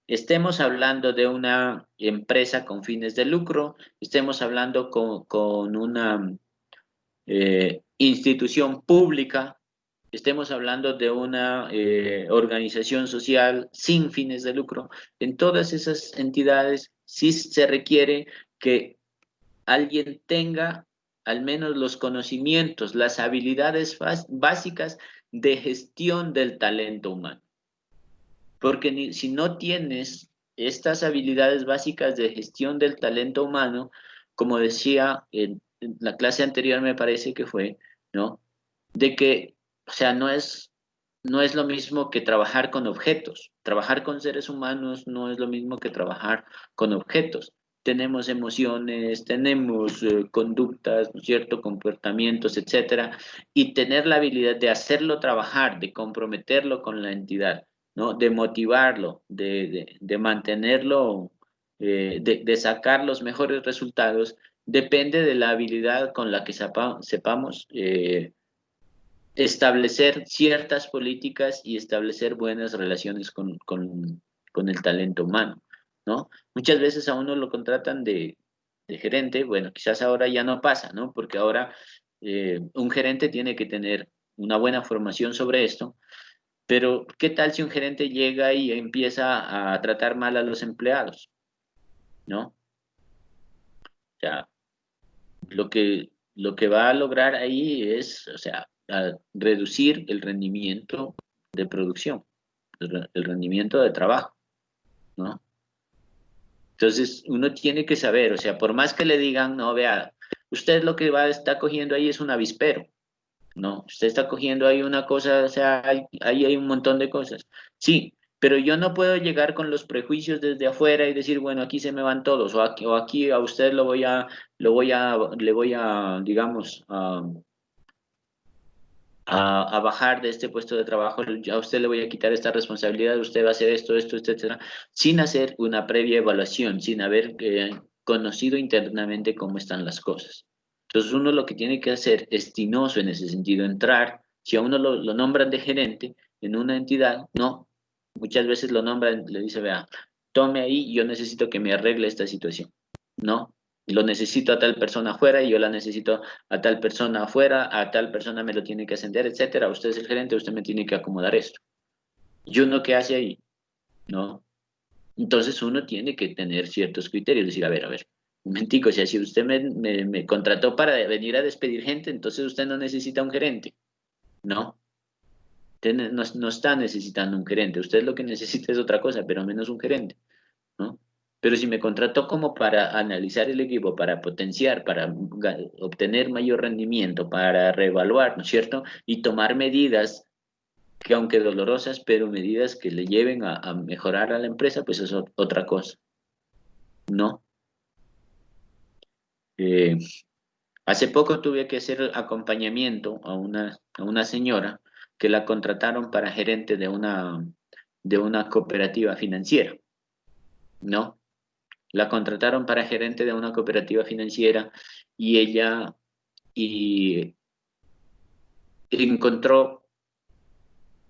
Estemos hablando de una empresa con fines de lucro, estemos hablando con una institución pública, estemos hablando de una organización social sin fines de lucro, en todas esas entidades sí se requiere que alguien tenga al menos los conocimientos, las habilidades básicas de gestión del talento humano. Porque si no tienes estas habilidades básicas de gestión del talento humano, como decía en la clase anterior me parece que fue, ¿no? De que, o sea, no es lo mismo que trabajar con objetos. Trabajar con seres humanos no es lo mismo que trabajar con objetos. Tenemos emociones, tenemos conductas, ¿no es cierto?, comportamientos, etcétera, y tener la habilidad de hacerlo trabajar, de comprometerlo con la entidad, ¿no? De motivarlo, de mantenerlo, de sacar los mejores resultados, depende de la habilidad con la que sepamos establecer ciertas políticas y establecer buenas relaciones con el talento humano, ¿no? Muchas veces a uno lo contratan de gerente, bueno, quizás ahora ya no pasa, ¿no? Porque ahora un gerente tiene que tener una buena formación sobre esto, pero ¿qué tal si un gerente llega y empieza a tratar mal a los empleados? ¿No? O sea, lo que va a lograr ahí es, o sea, reducir el rendimiento de producción, el rendimiento de trabajo, ¿no? Entonces, uno tiene que saber, o sea, por más que le digan, no, vea, usted lo que está cogiendo ahí es un avispero, ¿no? Usted está cogiendo ahí una cosa, o sea, ahí hay un montón de cosas. Sí, pero yo no puedo llegar con los prejuicios desde afuera y decir, bueno, aquí se me van todos, o aquí a usted le voy a, digamos, a bajar de este puesto de trabajo, a usted le voy a quitar esta responsabilidad, usted va a hacer esto, etcétera, sin hacer una previa evaluación, sin haber conocido internamente cómo están las cosas. Entonces uno lo que tiene que hacer es tinoso en ese sentido, entrar, si a uno lo nombran de gerente en una entidad, no, muchas veces lo nombran, le dice, vea, tome ahí, yo necesito que me arregle esta situación, ¿no? Lo necesito a tal persona afuera y yo la necesito a tal persona afuera, a tal persona me lo tiene que ascender, etcétera. Usted es el gerente, usted me tiene que acomodar esto. ¿Y uno qué hace ahí? ¿No? Entonces uno tiene que tener ciertos criterios, decir, a ver, un momentico, o sea, si usted me contrató para venir a despedir gente, entonces usted no necesita un gerente, ¿no? Usted no está necesitando un gerente, usted lo que necesita es otra cosa, pero menos un gerente, ¿no? Pero si me contrató como para analizar el equipo, para potenciar, para obtener mayor rendimiento, para reevaluar, ¿no es cierto? Y tomar medidas que aunque dolorosas, pero medidas que le lleven a mejorar a la empresa, pues es otra cosa, ¿no? Hace poco tuve que hacer acompañamiento a una señora que la contrataron para gerente de una cooperativa financiera, ¿no? La contrataron para gerente de una cooperativa financiera y ella y encontró,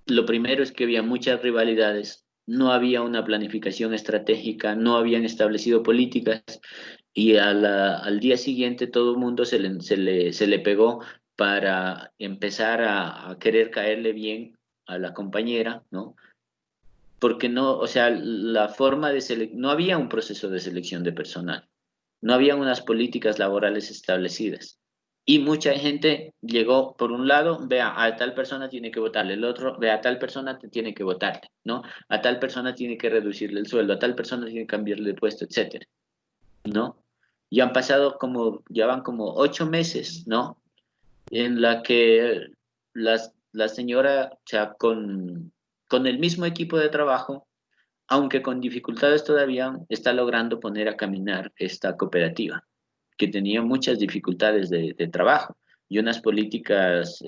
lo primero es que había muchas rivalidades, no había una planificación estratégica, no habían establecido políticas y al día siguiente todo el mundo se le pegó para empezar a querer caerle bien a la compañera, ¿no? Porque no, o sea, la forma de no había un proceso de selección de personal, no había unas políticas laborales establecidas. Y mucha gente llegó, por un lado, vea, a tal persona tiene que votarle, el otro, vea, a tal persona tiene que votarle, ¿no? A tal persona tiene que reducirle el sueldo, a tal persona tiene que cambiarle de puesto, etcétera, ¿no? Y han pasado ya van como 8 meses, ¿no? En la que la señora, o sea, con el mismo equipo de trabajo, aunque con dificultades todavía, está logrando poner a caminar esta cooperativa, que tenía muchas dificultades de trabajo y unas políticas,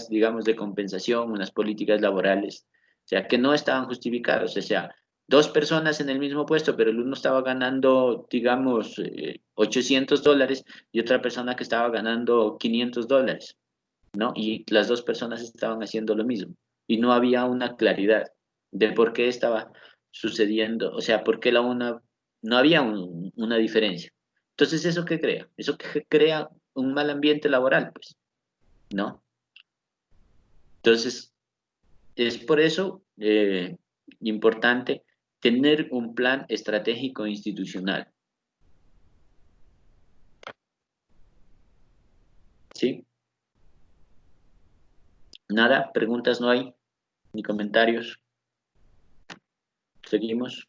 digamos, de compensación, unas políticas laborales, o sea, que no estaban justificadas, o sea, dos personas en el mismo puesto, pero el uno estaba ganando, digamos, $800 y otra persona que estaba ganando $500, ¿no? Y las dos personas estaban haciendo lo mismo y no había una claridad de por qué estaba sucediendo, o sea, por qué no había una diferencia. Entonces, ¿eso qué crea? Eso que crea un mal ambiente laboral, pues, ¿no? Entonces, es por eso importante tener un plan estratégico institucional, ¿sí? Nada, preguntas no hay, ni comentarios. Seguimos.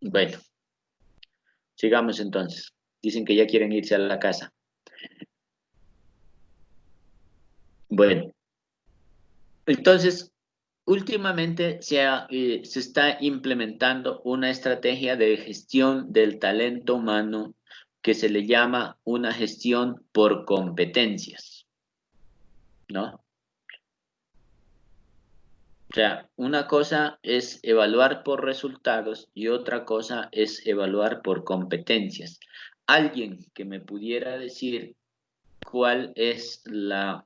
Bueno, sigamos entonces. Dicen que ya quieren irse a la casa. Bueno, entonces, últimamente se está implementando una estrategia de gestión del talento humano que se le llama una gestión por competencias, ¿no? O sea, una cosa es evaluar por resultados y otra cosa es evaluar por competencias. Alguien que me pudiera decir cuál es la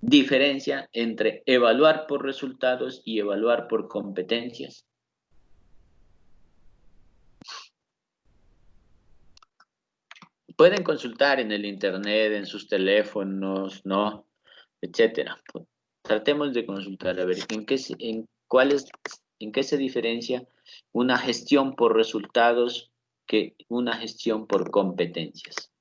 diferencia entre evaluar por resultados y evaluar por competencias. Pueden consultar en el internet, en sus teléfonos, ¿no? Etcétera. Tratemos de consultar a ver en qué se diferencia una gestión por resultados que una gestión por competencias.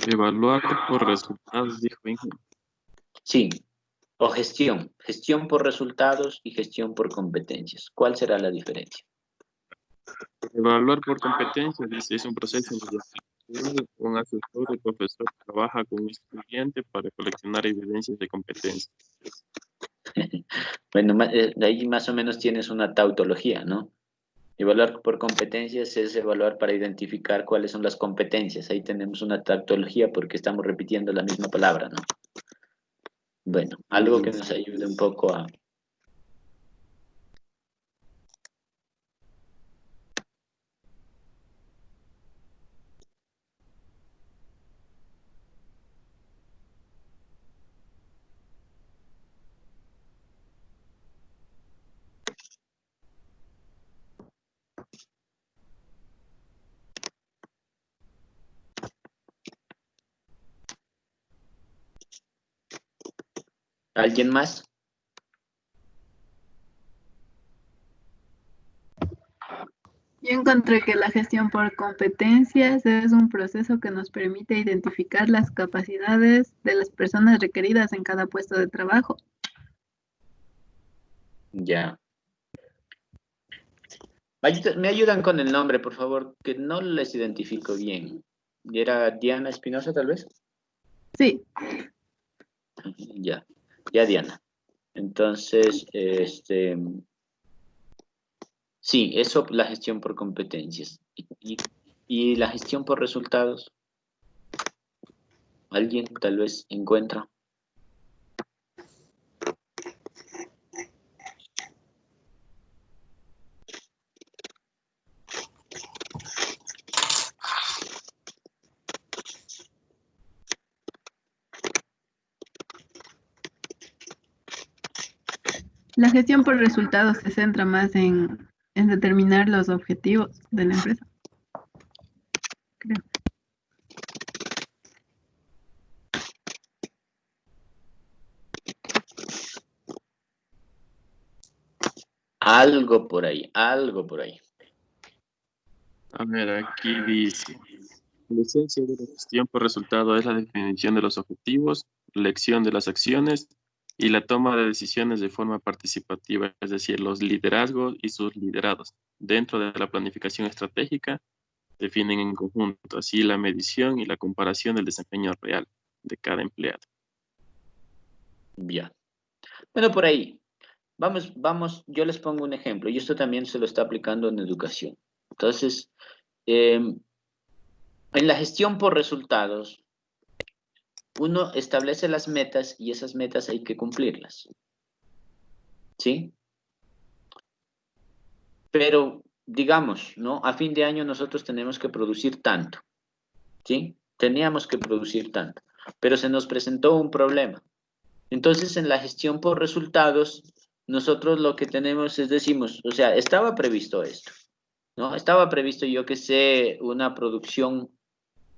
Evaluar por resultados, dijo Inge. Sí, o gestión por resultados y gestión por competencias. ¿Cuál será la diferencia? Evaluar por competencias, dice, es un proceso en el que un asesor o profesor trabaja con un estudiante para coleccionar evidencias de competencia. Bueno, de ahí más o menos tienes una tautología, ¿no? Evaluar por competencias es evaluar para identificar cuáles son las competencias. Ahí tenemos una tautología porque estamos repitiendo la misma palabra, ¿no? Bueno, algo que nos ayude un poco a... ¿Alguien más? Yo encontré que la gestión por competencias es un proceso que nos permite identificar las capacidades de las personas requeridas en cada puesto de trabajo. Ya. Me ayudan con el nombre, por favor, que no les identifico bien. ¿Y era Diana Espinosa, tal vez? Sí, Ya, ya Diana. Entonces, sí, eso, la gestión por competencias. ¿Y la gestión por resultados? ¿Alguien tal vez encuentra? la gestión por resultados se centra más en determinar los objetivos de la empresa, creo. Algo por ahí, algo por ahí. A ver, aquí dice, la esencia de la gestión por resultado es la definición de los objetivos, la elección de las acciones y la toma de decisiones de forma participativa, es decir, los liderazgos y sus liderados. Dentro de la planificación estratégica, definen en conjunto, así la medición y la comparación del desempeño real de cada empleado. Ya. Bueno, por ahí. Vamos, yo les pongo un ejemplo, y esto también se lo está aplicando en educación. Entonces, en la gestión por resultados, uno establece las metas y esas metas hay que cumplirlas. ¿Sí? Pero, digamos, ¿no? A fin de año nosotros tenemos que producir tanto. ¿Sí? Teníamos que producir tanto. Pero se nos presentó un problema. Entonces, en la gestión por resultados, nosotros lo que tenemos es, decimos, o sea, estaba previsto esto, ¿no? Estaba previsto, yo que sé, una producción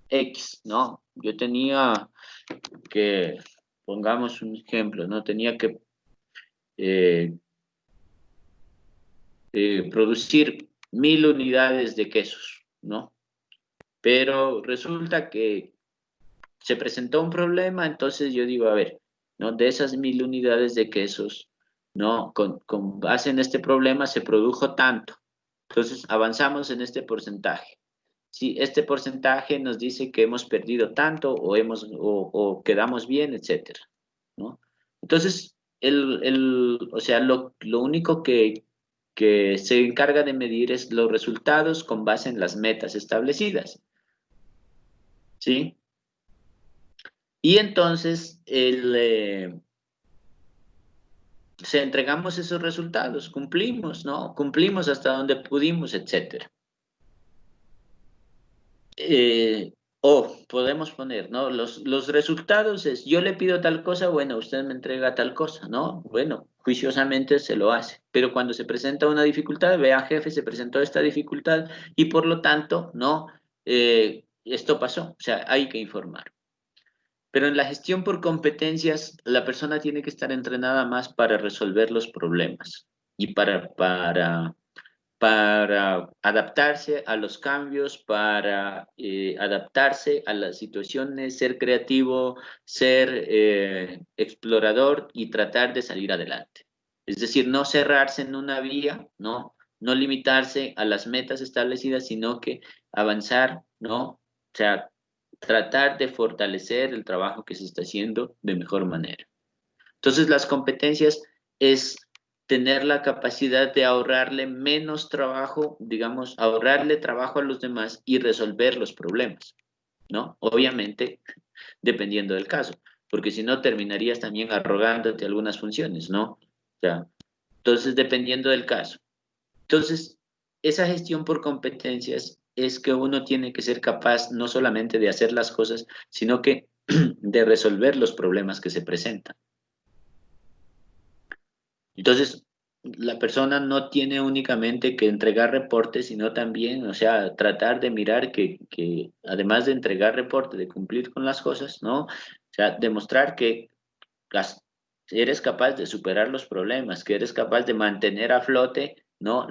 X, ¿no? Yo tenía que, pongamos un ejemplo, ¿no? Tenía que producir 1000 unidades de quesos, ¿no? Pero resulta que se presentó un problema, entonces yo digo, a ver, ¿no? De esas 1000 unidades de quesos, ¿no? Con base en este problema se produjo tanto. Entonces avanzamos en este porcentaje. Si este porcentaje nos dice que hemos perdido tanto o quedamos bien, etcétera, ¿no? Entonces, o sea, lo único que se encarga de medir es los resultados con base en las metas establecidas, ¿sí? Y entonces, si entregamos esos resultados, cumplimos, ¿no? Cumplimos hasta donde pudimos, etcétera. O podemos poner, ¿no? Los resultados es, yo le pido tal cosa, bueno, usted me entrega tal cosa, ¿no? Bueno, juiciosamente se lo hace. Pero cuando se presenta una dificultad, vea, jefe, se presentó esta dificultad y por lo tanto, ¿no? Esto pasó, o sea, hay que informar. Pero en la gestión por competencias, la persona tiene que estar entrenada más para resolver los problemas y para adaptarse a los cambios, para adaptarse a las situaciones, ser creativo, ser explorador y tratar de salir adelante. Es decir, no cerrarse en una vía, ¿no? No limitarse a las metas establecidas, sino que avanzar, ¿no? O sea, tratar de fortalecer el trabajo que se está haciendo de mejor manera. Entonces, las competencias es tener la capacidad de ahorrarle menos trabajo, digamos, ahorrarle trabajo a los demás y resolver los problemas, ¿no? Obviamente, dependiendo del caso, porque si no terminarías también arrogándote algunas funciones, ¿no? O sea, entonces, dependiendo del caso. Entonces, esa gestión por competencias es que uno tiene que ser capaz no solamente de hacer las cosas, sino que de resolver los problemas que se presentan. Entonces, la persona no tiene únicamente que entregar reportes, sino también, o sea, tratar de mirar que además de entregar reportes, de cumplir con las cosas, ¿no? O sea, demostrar que eres capaz de superar los problemas, que eres capaz de mantener a flote, ¿no?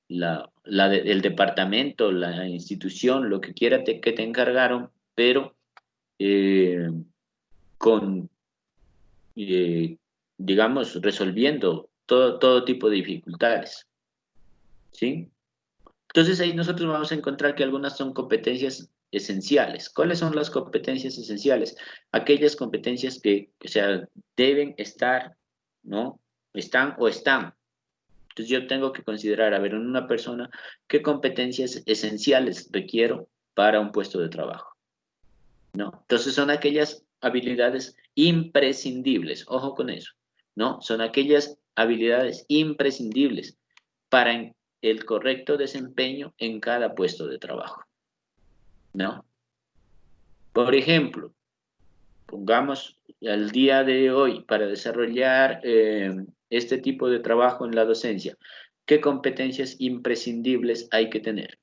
El departamento, la institución, lo que quiera que te encargaron, pero eh, con, eh, digamos, resolviendo todo tipo de dificultades, ¿sí? Entonces ahí nosotros vamos a encontrar que algunas son competencias esenciales. ¿Cuáles son las competencias esenciales? Aquellas competencias que, o sea, deben estar, ¿no? Están o están. Entonces yo tengo que considerar, a ver, en una persona, qué competencias esenciales requiero para un puesto de trabajo, ¿no? Entonces son aquellas habilidades imprescindibles, ojo con eso, ¿no? Son aquellas habilidades imprescindibles para el correcto desempeño en cada puesto de trabajo, ¿no? Por ejemplo, pongamos al día de hoy para desarrollar este tipo de trabajo en la docencia, ¿qué competencias imprescindibles hay que tener?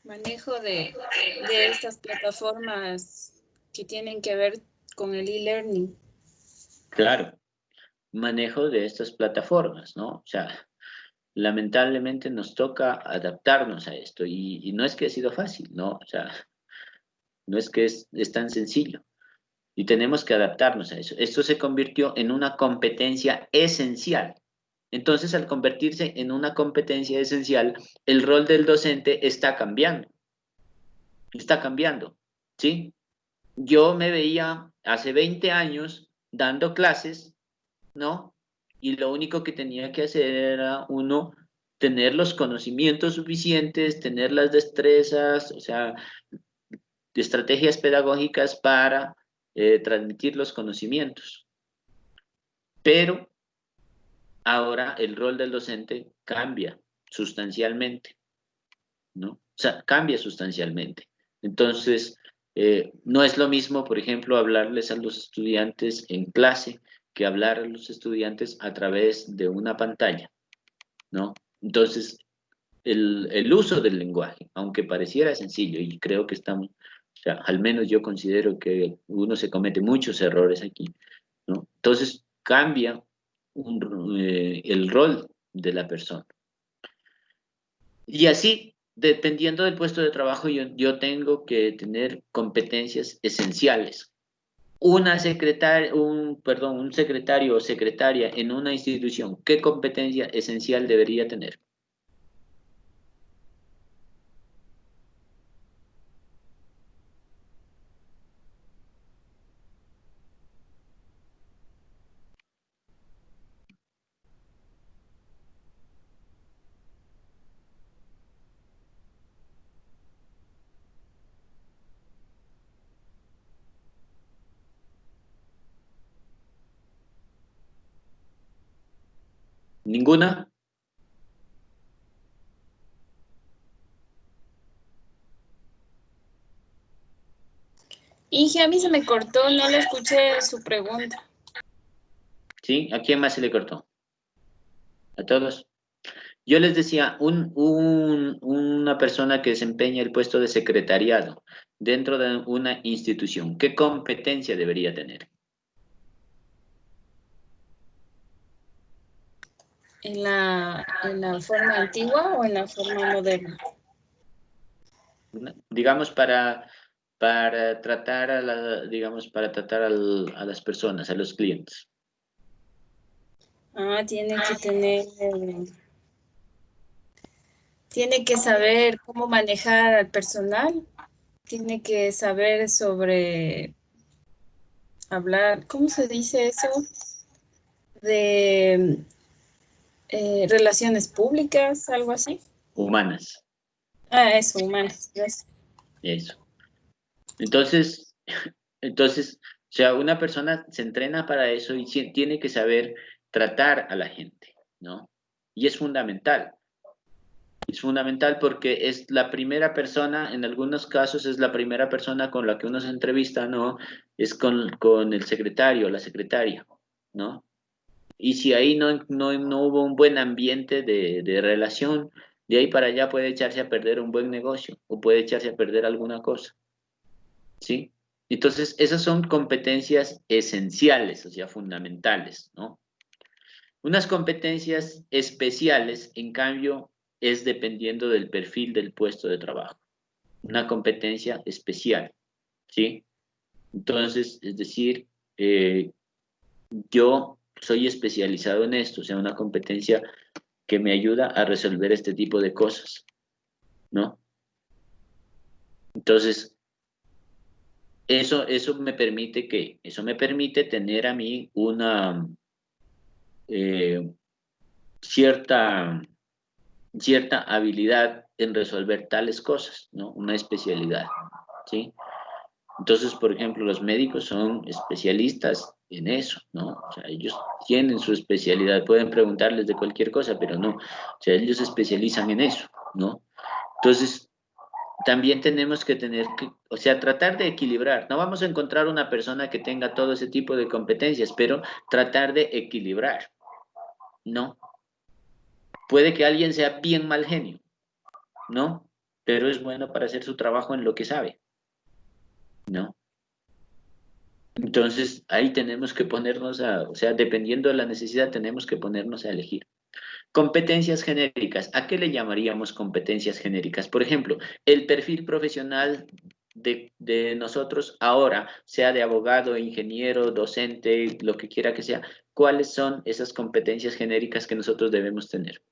Manejo de estas plataformas que tienen que ver con el e-learning. Claro, manejo de estas plataformas, ¿no? O sea, lamentablemente nos toca adaptarnos a esto y no es que ha sido fácil, ¿no? O sea, no es que es tan sencillo y tenemos que adaptarnos a eso. Esto se convirtió en una competencia esencial. Entonces, al convertirse en una competencia esencial, el rol del docente está cambiando, ¿sí? Yo me veía hace 20 años dando clases, ¿no? Y lo único que tenía que hacer era uno tener los conocimientos suficientes, tener las destrezas, o sea, estrategias pedagógicas para transmitir los conocimientos. Pero ahora el rol del docente cambia sustancialmente, ¿no? O sea, cambia sustancialmente. Entonces, no es lo mismo, por ejemplo, hablarles a los estudiantes en clase que hablar a los estudiantes a través de una pantalla, ¿no? Entonces, el uso del lenguaje, aunque pareciera sencillo, y creo que estamos, o sea, al menos yo considero que uno se comete muchos errores aquí, ¿no? Entonces, cambia el rol de la persona. Y así, dependiendo del puesto de trabajo, yo tengo que tener competencias esenciales. Un secretario o secretaria en una institución, ¿qué competencia esencial debería tener? ¿Ninguna? Inge, a mí se me cortó, no le escuché su pregunta. ¿Sí? ¿A quién más se le cortó? ¿A todos? Yo les decía, una persona que desempeña el puesto de secretariado dentro de una institución, ¿qué competencia debería tener? ¿En la forma antigua o en la forma moderna? Digamos, para tratar digamos, para tratar a las personas, a los clientes. Tiene que saber cómo manejar al personal, tiene que saber sobre hablar, ¿cómo se dice eso? De relaciones públicas, algo así. Humanas. Ah, eso, humanas. Gracias. Eso. Entonces, o sea, una persona se entrena para eso y tiene que saber tratar a la gente, ¿no? Y es fundamental. Es fundamental porque es la primera persona, en algunos casos es la primera persona con la que uno se entrevista, ¿no? Es con el secretario, la secretaria, ¿no? Y si ahí no hubo un buen ambiente de relación, De ahí para allá puede echarse a perder un buen negocio o puede echarse a perder alguna cosa, ¿sí? Entonces, esas son competencias esenciales, o sea, fundamentales, ¿no? Unas competencias especiales, en cambio, es dependiendo del perfil del puesto de trabajo. Una competencia especial, ¿sí? Entonces, es decir, yo soy especializado en esto, o sea, una competencia que me ayuda a resolver este tipo de cosas, ¿no? Entonces, eso me permite que, eso me permite tener a mí una cierta habilidad en resolver tales cosas, ¿no? Una especialidad, ¿sí? Entonces, por ejemplo, los médicos son especialistas en eso, ¿no? O sea, ellos tienen su especialidad, pueden preguntarles de cualquier cosa, pero no, o sea, ellos se especializan en eso, ¿no? Entonces, también tenemos que tener que, o sea, tratar de equilibrar. No vamos a encontrar una persona que tenga todo ese tipo de competencias, pero tratar de equilibrar, ¿no? Puede que alguien sea bien mal genio, ¿no? Pero es bueno para hacer su trabajo en lo que sabe, ¿no? Entonces, ahí tenemos que ponernos o sea, dependiendo de la necesidad, tenemos que ponernos a elegir. Competencias genéricas. ¿A qué le llamaríamos competencias genéricas? Por ejemplo, el perfil profesional de nosotros ahora, sea de abogado, ingeniero, docente, lo que quiera que sea, ¿cuáles son esas competencias genéricas que nosotros debemos tener?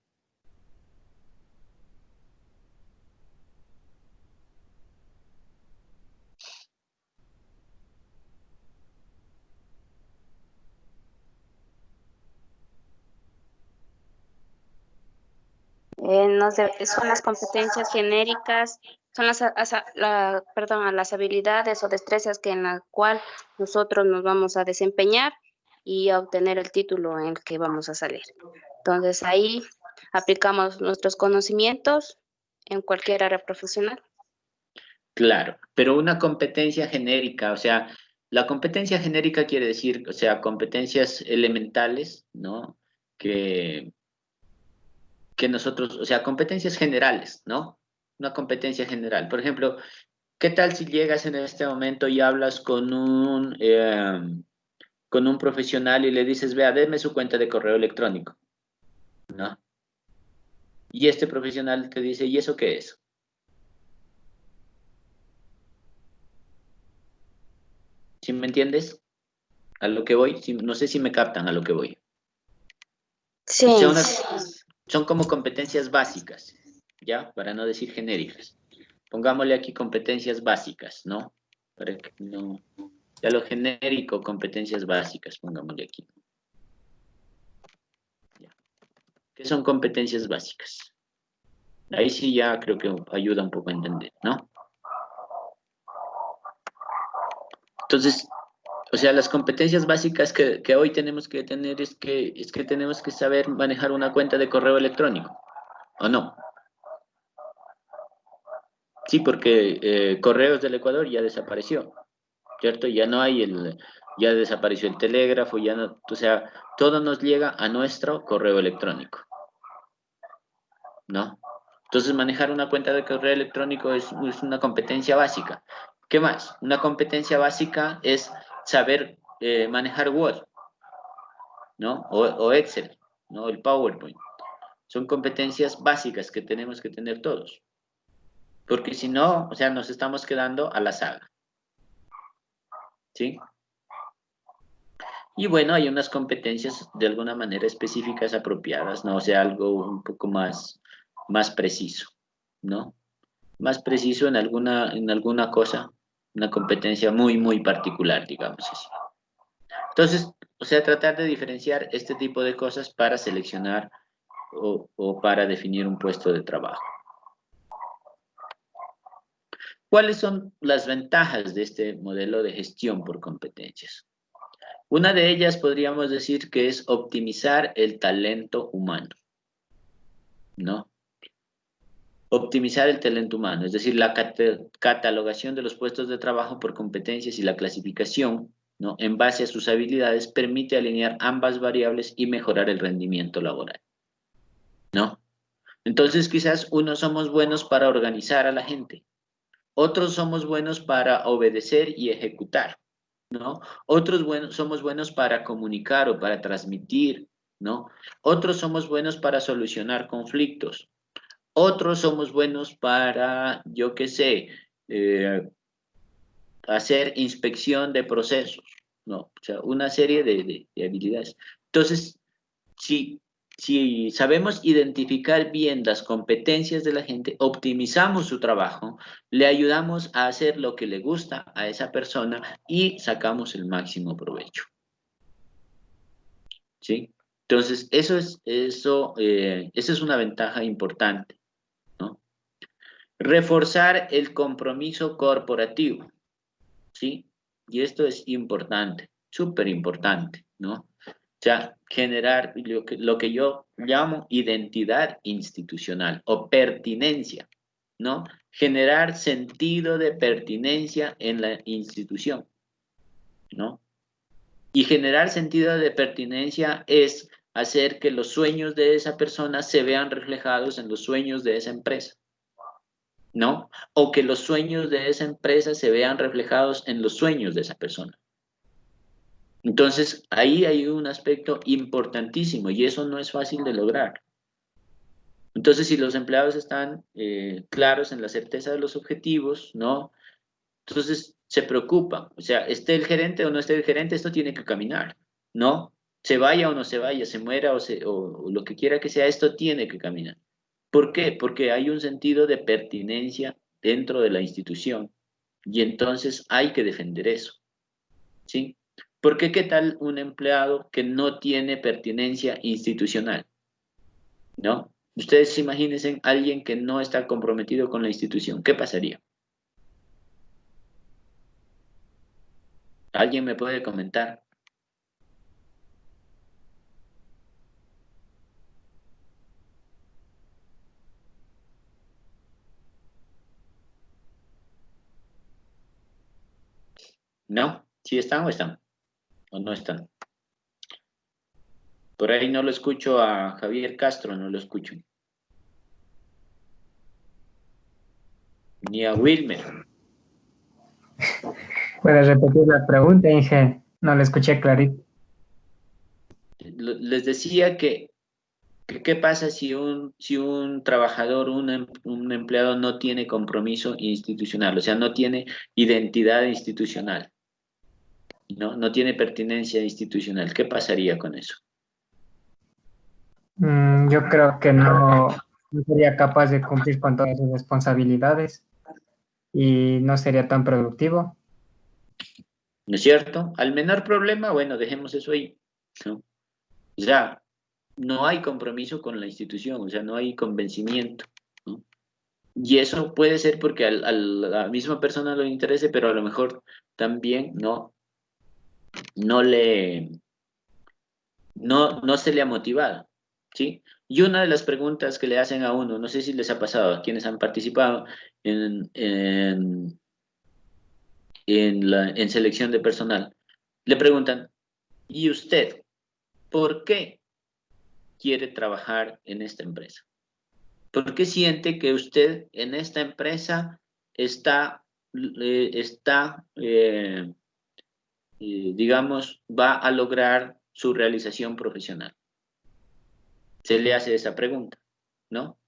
No sé, son las competencias genéricas, son las habilidades o destrezas en la cual nosotros nos vamos a desempeñar y a obtener el título en el que vamos a salir. Entonces ahí aplicamos nuestros conocimientos en cualquier área profesional. Claro, pero una competencia genérica, o sea, la competencia genérica quiere decir, o sea, competencias elementales, ¿no? Que nosotros, o sea, competencias generales, ¿no? Una competencia general. Por ejemplo, ¿qué tal si llegas en este momento y hablas con un profesional y le dices, vea, deme su cuenta de correo electrónico, ¿no? Y este profesional te dice, ¿y eso qué es? ¿Sí me entiendes? A lo que voy, no sé si me captan a lo que voy. Sí, Son como competencias básicas, ¿ya? Para no decir genéricas. Pongámosle aquí competencias básicas, ¿no? Para que no... Ya lo genérico, competencias básicas, pongámosle aquí. Ya. ¿Qué son competencias básicas? Ahí sí ya creo que ayuda un poco a entender, ¿no? Entonces, o sea, las competencias básicas que hoy tenemos que tener es que tenemos que saber manejar una cuenta de correo electrónico, ¿o no? Sí, porque Correos del Ecuador ya desapareció, ¿cierto? Ya desapareció el telégrafo, ya no, o sea, todo nos llega a nuestro correo electrónico, ¿no? Entonces, manejar una cuenta de correo electrónico es una competencia básica. ¿Qué más? Una competencia básica es saber manejar Word, ¿no? O Excel, ¿no? El PowerPoint. Son competencias básicas que tenemos que tener todos. Porque si no, o sea, nos estamos quedando a la saga, ¿sí? Y bueno, hay unas competencias de alguna manera específicas apropiadas, ¿no? O sea, algo un poco más preciso, ¿no? Más preciso en alguna cosa, una competencia muy particular, digamos así. Entonces, o sea, tratar de diferenciar este tipo de cosas para seleccionar o para definir un puesto de trabajo. ¿Cuáles son las ventajas de este modelo de gestión por competencias? Una de ellas podríamos decir que es optimizar el talento humano, ¿no? Optimizar el talento humano, es decir, la catalogación de los puestos de trabajo por competencias y la clasificación, ¿no? En base a sus habilidades permite alinear ambas variables y mejorar el rendimiento laboral, ¿no? Entonces quizás unos somos buenos para organizar a la gente, otros somos buenos para obedecer y ejecutar, ¿no? Otros somos buenos para comunicar o para transmitir, ¿no? Otros somos buenos para solucionar conflictos. Otros somos buenos para, yo qué sé, hacer inspección de procesos, ¿no? O sea, una serie de habilidades. Entonces, si sabemos identificar bien las competencias de la gente, optimizamos su trabajo, le ayudamos a hacer lo que le gusta a esa persona y sacamos el máximo provecho. ¿Sí? Entonces, esa es una ventaja importante, ¿no? Reforzar el compromiso corporativo, ¿sí? Y esto es importante, súper importante, ¿no? O sea, generar lo que yo llamo identidad institucional o pertinencia, ¿no? Generar sentido de pertinencia en la institución, ¿no? Y generar sentido de pertinencia es hacer que los sueños de esa persona se vean reflejados en los sueños de esa empresa, ¿no? O que los sueños de esa empresa se vean reflejados en los sueños de esa persona. Entonces, ahí hay un aspecto importantísimo y eso no es fácil de lograr. Entonces, si los empleados están claros en la certeza de los objetivos, ¿no? Entonces, se preocupan. O sea, esté el gerente o no esté el gerente, esto tiene que caminar, ¿no? Se vaya o no se vaya, se muera o lo que quiera que sea, esto tiene que caminar. ¿Por qué? Porque hay un sentido de pertinencia dentro de la institución y entonces hay que defender eso, ¿sí? Porque ¿qué tal un empleado que no tiene pertinencia institucional? ¿No? Ustedes imagínense a alguien que no está comprometido con la institución. ¿Qué pasaría? ¿Alguien me puede comentar? ¿No? ¿Sí están o están? ¿O no están? Por ahí no lo escucho a Javier Castro, no lo escucho. Ni a Wilmer. ¿Puedes repetir la pregunta, Inge? No la escuché clarito. Les decía que ¿qué pasa si un trabajador, un empleado no tiene compromiso institucional? O sea, no tiene identidad institucional, ¿no? No tiene pertinencia institucional. ¿Qué pasaría con eso? Yo creo que no sería capaz de cumplir con todas sus responsabilidades y no sería tan productivo. ¿No es cierto? Al menor problema, bueno, dejemos eso ahí, ¿no? O sea, no hay compromiso con la institución, o sea, no hay convencimiento, ¿no? Y eso puede ser porque a la misma persona le interese, pero a lo mejor también no le, no se le ha motivado, ¿sí? Y una de las preguntas que le hacen a uno, no sé si les ha pasado a quienes han participado en selección de personal, le preguntan, ¿y usted por qué quiere trabajar en esta empresa? ¿Por qué siente que usted en esta empresa digamos, va a lograr su realización profesional? Se le hace esa pregunta, ¿no?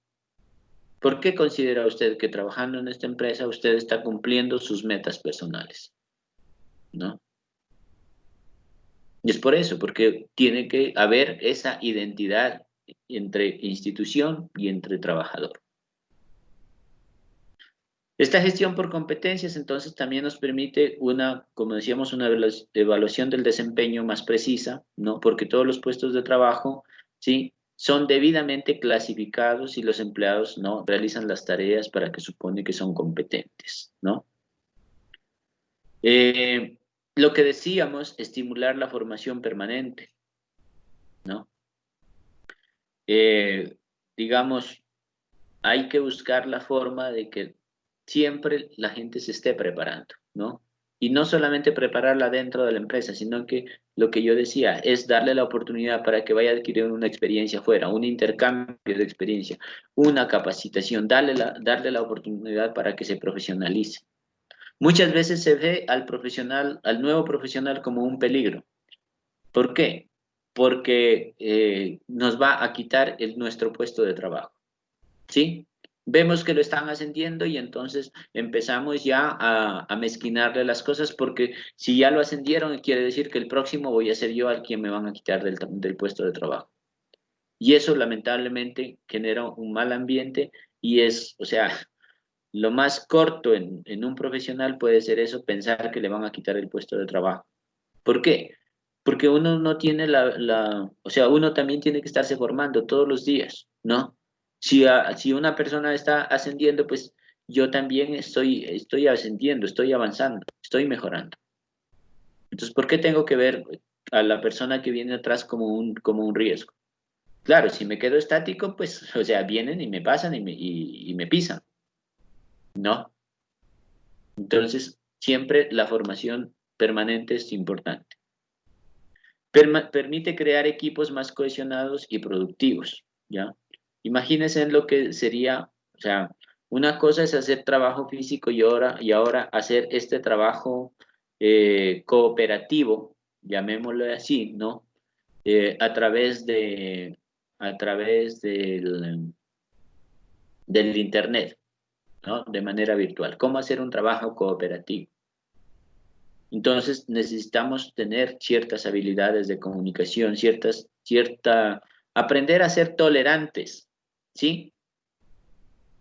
¿Por qué considera usted que trabajando en esta empresa usted está cumpliendo sus metas personales? ¿No? Y es por eso, porque tiene que haber esa identidad entre institución y entre trabajador. Esta gestión por competencias entonces también nos permite como decíamos, una evaluación del desempeño más precisa, ¿no? Porque todos los puestos de trabajo, ¿sí?, son debidamente clasificados y los empleados, ¿no?, realizan las tareas para que supone que son competentes, ¿no? Lo que decíamos, estimular la formación permanente, ¿no? Digamos, hay que buscar la forma de que siempre la gente se esté preparando, ¿no? Y no solamente prepararla dentro de la empresa, sino que lo que yo decía es darle la oportunidad para que vaya a adquirir una experiencia fuera, un intercambio de experiencia, una capacitación, darle la oportunidad para que se profesionalice. Muchas veces se ve al profesional, al nuevo profesional como un peligro. ¿Por qué? Porque nos va a quitar nuestro puesto de trabajo. ¿Sí? Vemos que lo están ascendiendo y entonces empezamos ya a mezquinarle las cosas porque si ya lo ascendieron quiere decir que el próximo voy a ser yo al quien me van a quitar del puesto de trabajo. Y eso lamentablemente genera un mal ambiente y es, o sea, lo más corto en un profesional puede ser eso, pensar que le van a quitar el puesto de trabajo. ¿Por qué? Porque uno no tiene o sea, uno también tiene que estarse formando todos los días, ¿no? Si una persona está ascendiendo, pues yo también estoy ascendiendo, estoy avanzando, estoy mejorando. Entonces, ¿por qué tengo que ver a la persona que viene atrás como un riesgo? Claro, si me quedo estático, pues, o sea, vienen y me pasan y me pisan, ¿no? Entonces, siempre la formación permanente es importante. Permite crear equipos más cohesionados y productivos, ¿ya? Imagínense en lo que sería, o sea, una cosa es hacer trabajo físico y ahora hacer este trabajo cooperativo, llamémoslo así, ¿no? A través del internet, ¿no? De manera virtual. ¿Cómo hacer un trabajo cooperativo? Entonces necesitamos tener ciertas habilidades de comunicación, aprender a ser tolerantes, ¿sí?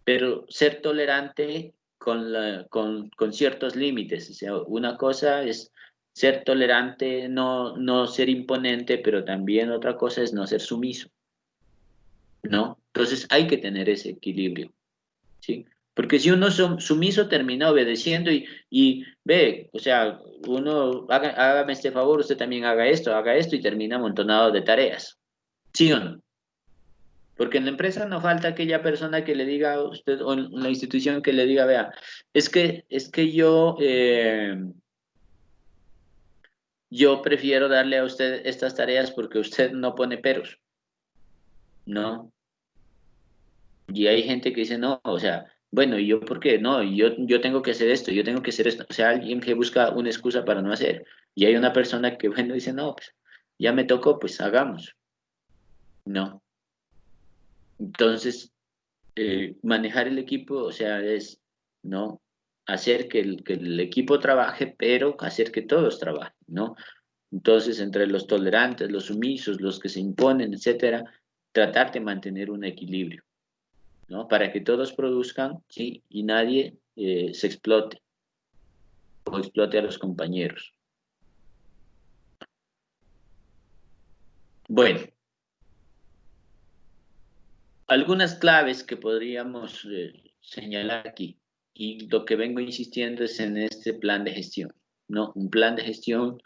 Pero ser tolerante con ciertos límites. O sea, una cosa es ser tolerante, no ser imponente, pero también otra cosa es no ser sumiso, ¿no? Entonces hay que tener ese equilibrio, ¿sí? Porque si uno es sumiso termina obedeciendo y ve, o sea, hágame este favor, usted también haga esto y termina amontonado de tareas. ¿Sí o no? Porque en la empresa no falta aquella persona que le diga a usted, o en la institución que le diga, vea, es que yo prefiero darle a usted estas tareas porque usted no pone peros, ¿no? Y hay gente que dice, no, o sea, bueno, ¿y yo por qué? No, yo tengo que hacer esto, yo tengo que hacer esto. O sea, alguien que busca una excusa para no hacer. Y hay una persona que, bueno, dice, no, pues ya me tocó, pues hagamos. No. Entonces, manejar el equipo, o sea, es, ¿no? Hacer que el equipo trabaje, pero hacer que todos trabajen, ¿no? Entonces, entre los tolerantes, los sumisos, los que se imponen, etcétera, tratar de mantener un equilibrio, ¿no? Para que todos produzcan, ¿sí? Y nadie se explote o explote a los compañeros. Bueno, algunas claves que podríamos señalar aquí, y lo que vengo insistiendo es en este plan de gestión, ¿no? Un plan de gestión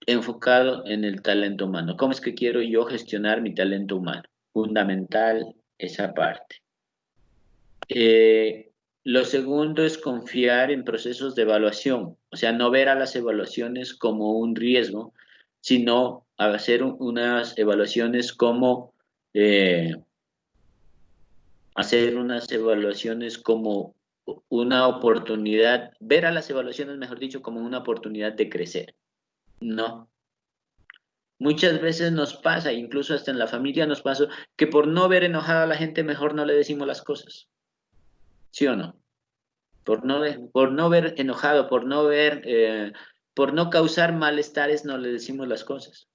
enfocado en el talento humano. ¿Cómo es que quiero yo gestionar mi talento humano? Fundamental esa parte. Lo segundo es confiar en procesos de evaluación, o sea, no ver a las evaluaciones como un riesgo, sino hacer unas evaluaciones como una oportunidad, ver a las evaluaciones, mejor dicho, como una oportunidad de crecer, ¿no? Muchas veces nos pasa, incluso hasta en la familia nos pasa, que por no ver enojada a la gente, mejor no le decimos las cosas, ¿sí o no? Por no ver enojado, por no causar malestares, no le decimos las cosas.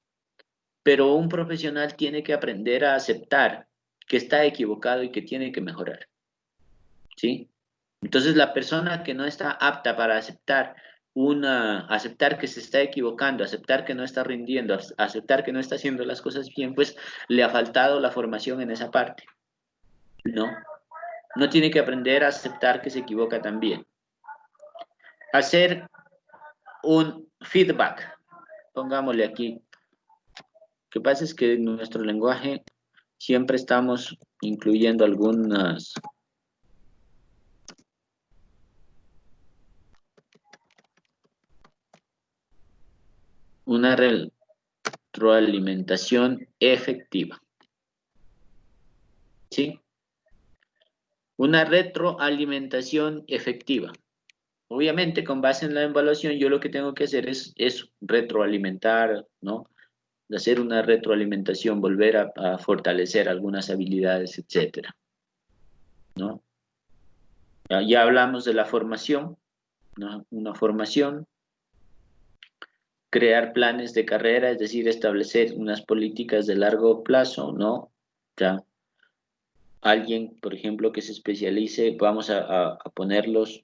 Pero un profesional tiene que aprender a aceptar que está equivocado y que tiene que mejorar, ¿sí? Entonces la persona que no está apta para aceptar que se está equivocando, aceptar que no está rindiendo, aceptar que no está haciendo las cosas bien, pues le ha faltado la formación en esa parte, ¿no? No tiene que aprender a aceptar que se equivoca también. Hacer un feedback, pongámosle aquí. Lo que pasa es que en nuestro lenguaje siempre estamos incluyendo una retroalimentación efectiva. ¿Sí? Una retroalimentación efectiva. Obviamente, con base en la evaluación, yo lo que tengo que hacer es retroalimentar, ¿no? Hacer una retroalimentación, volver a fortalecer algunas habilidades, etcétera, ¿no? Ya hablamos de la formación, ¿no? Una formación, crear planes de carrera, es decir, establecer unas políticas de largo plazo, ¿no? Ya. Alguien, por ejemplo, que se especialice, vamos a ponerlos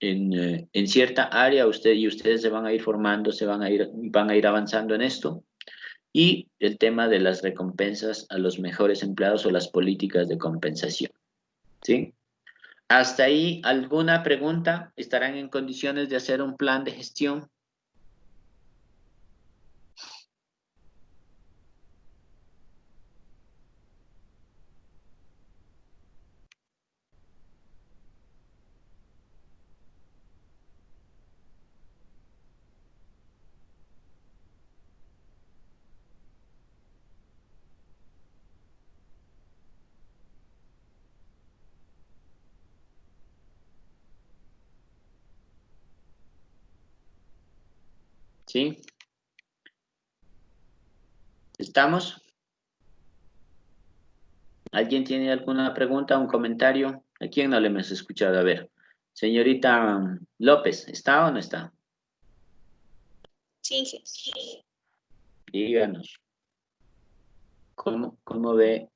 en cierta área, ustedes se van a ir formando, van a ir avanzando en esto. Y el tema de las recompensas a los mejores empleados o las políticas de compensación. ¿Sí? Hasta ahí, ¿alguna pregunta? ¿Estarán en condiciones de hacer un plan de gestión? ¿Sí? ¿Estamos? ¿Alguien tiene alguna pregunta, un comentario? ¿A quién no le hemos escuchado? A ver, señorita López, ¿está o no está? Sí. Díganos, ¿cómo ve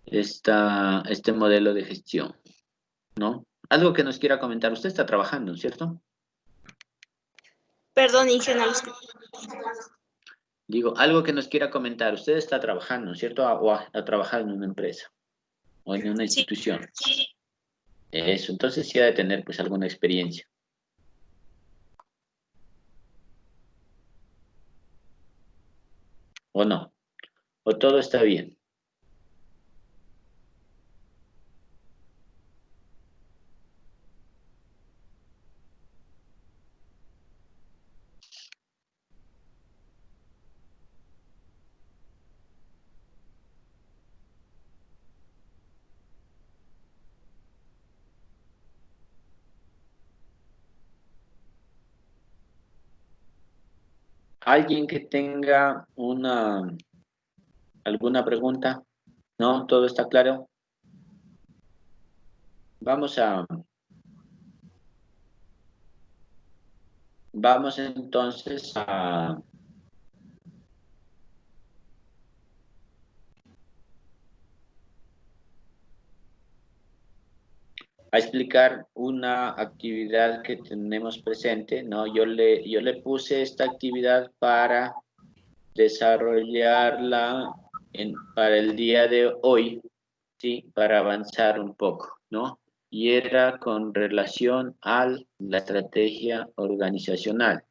este modelo de gestión? ¿No? Algo que nos quiera comentar. Usted está trabajando, ¿cierto? Perdón, ingeniero. Digo, algo que nos quiera comentar. Usted está trabajando, ¿cierto? O ha trabajado en una empresa o en una institución. Eso, entonces sí ha de tener pues alguna experiencia. ¿O no? ¿O todo está bien? ¿Alguien que tenga alguna pregunta? ¿No? ¿Todo está claro? Vamos entonces a explicar una actividad que tenemos presente, ¿no? Yo le puse esta actividad para desarrollarla para el día de hoy, ¿sí? Para avanzar un poco, ¿no? Y era con relación a la estrategia organizacional.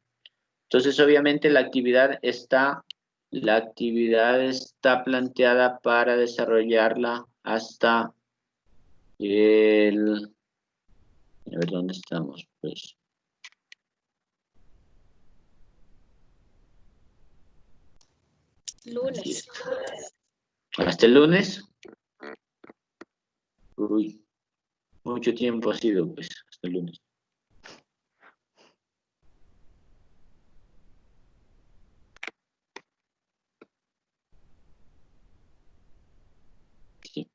Entonces, obviamente, la actividad está planteada para desarrollarla hasta a ver, ¿dónde estamos? Pues, Lunes. hasta el lunes. Uy, mucho tiempo ha sido, pues, hasta el lunes. Sí.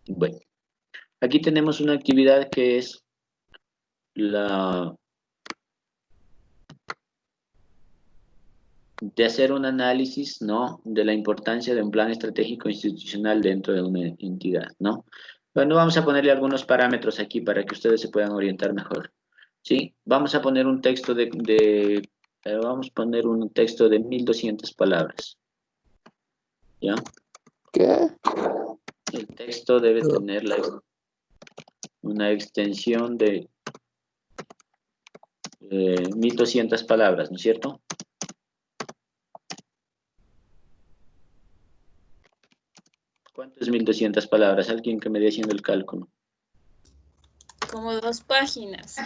Bueno, aquí tenemos una actividad que es de hacer un análisis, ¿no? De la importancia de un plan estratégico institucional dentro de una entidad, ¿no? Bueno, vamos a ponerle algunos parámetros aquí para que ustedes se puedan orientar mejor, ¿sí? Vamos a poner un texto vamos a poner un texto de 1200 palabras, ¿ya? ¿Qué? El texto debe tener una extensión de 1200 palabras, ¿no es cierto? ¿Cuánto es 1200 palabras? Alguien que me dé haciendo el cálculo. Como 2 páginas.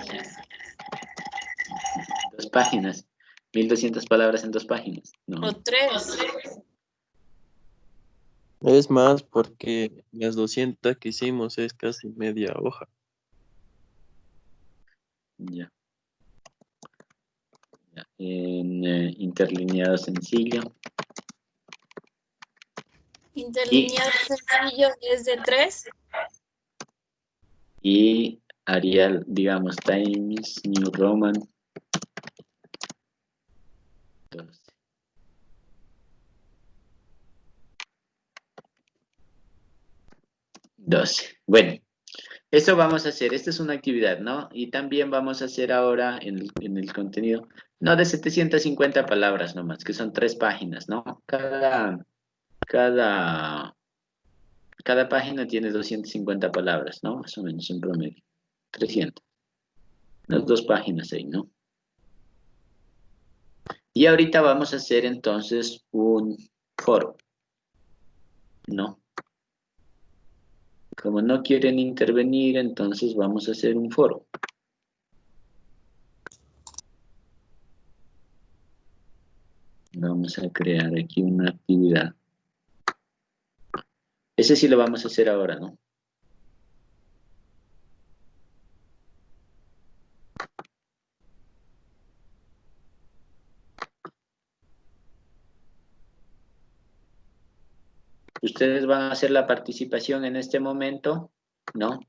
2 páginas. 1200 palabras en 2 páginas. No. O 3. Es más, porque las 200 que hicimos es casi media hoja. Ya. En interlineado sencillo. Interlineado sencillo es de 3. Y Arial, digamos, Times New Roman 12. Bueno, eso vamos a hacer. Esta es una actividad, ¿no? Y también vamos a hacer ahora en el contenido, no de 750 palabras nomás, que son 3 páginas, ¿no? Cada, cada página tiene 250 palabras, ¿no? Más o menos en promedio. 300. Las 2 páginas ahí, ¿no? Y ahorita vamos a hacer entonces un foro, ¿no? Como no quieren intervenir, entonces vamos a hacer un foro. Vamos a crear aquí una actividad. Ese sí lo vamos a hacer ahora, ¿no? Ustedes van a hacer la participación en este momento, ¿no?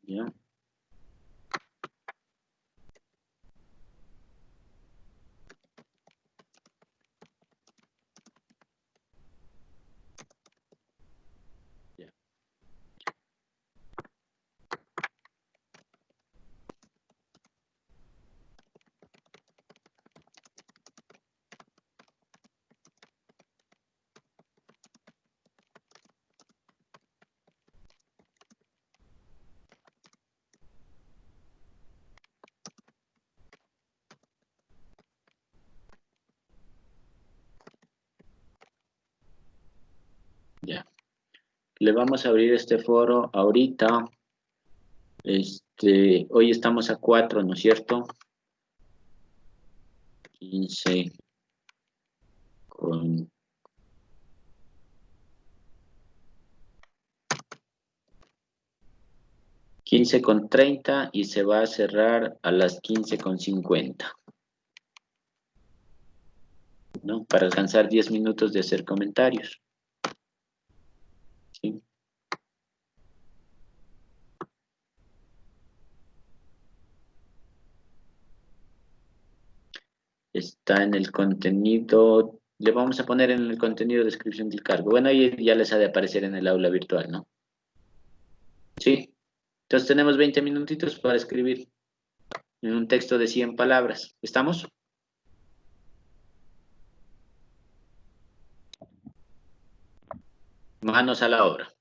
¿Ya? Ya. Ya. Le vamos a abrir este foro ahorita. Hoy estamos a 4, ¿no es cierto? 15 con 15:30 y se va a cerrar a las 15:50, ¿no? Para alcanzar 10 minutos de hacer comentarios. ¿Sí? Está en el contenido, le vamos a poner en el contenido descripción del cargo. Bueno, ahí ya les ha de aparecer en el aula virtual, ¿no? Sí. Entonces tenemos 20 minutitos para escribir en un texto de 100 palabras. ¿Estamos? Manos a la obra.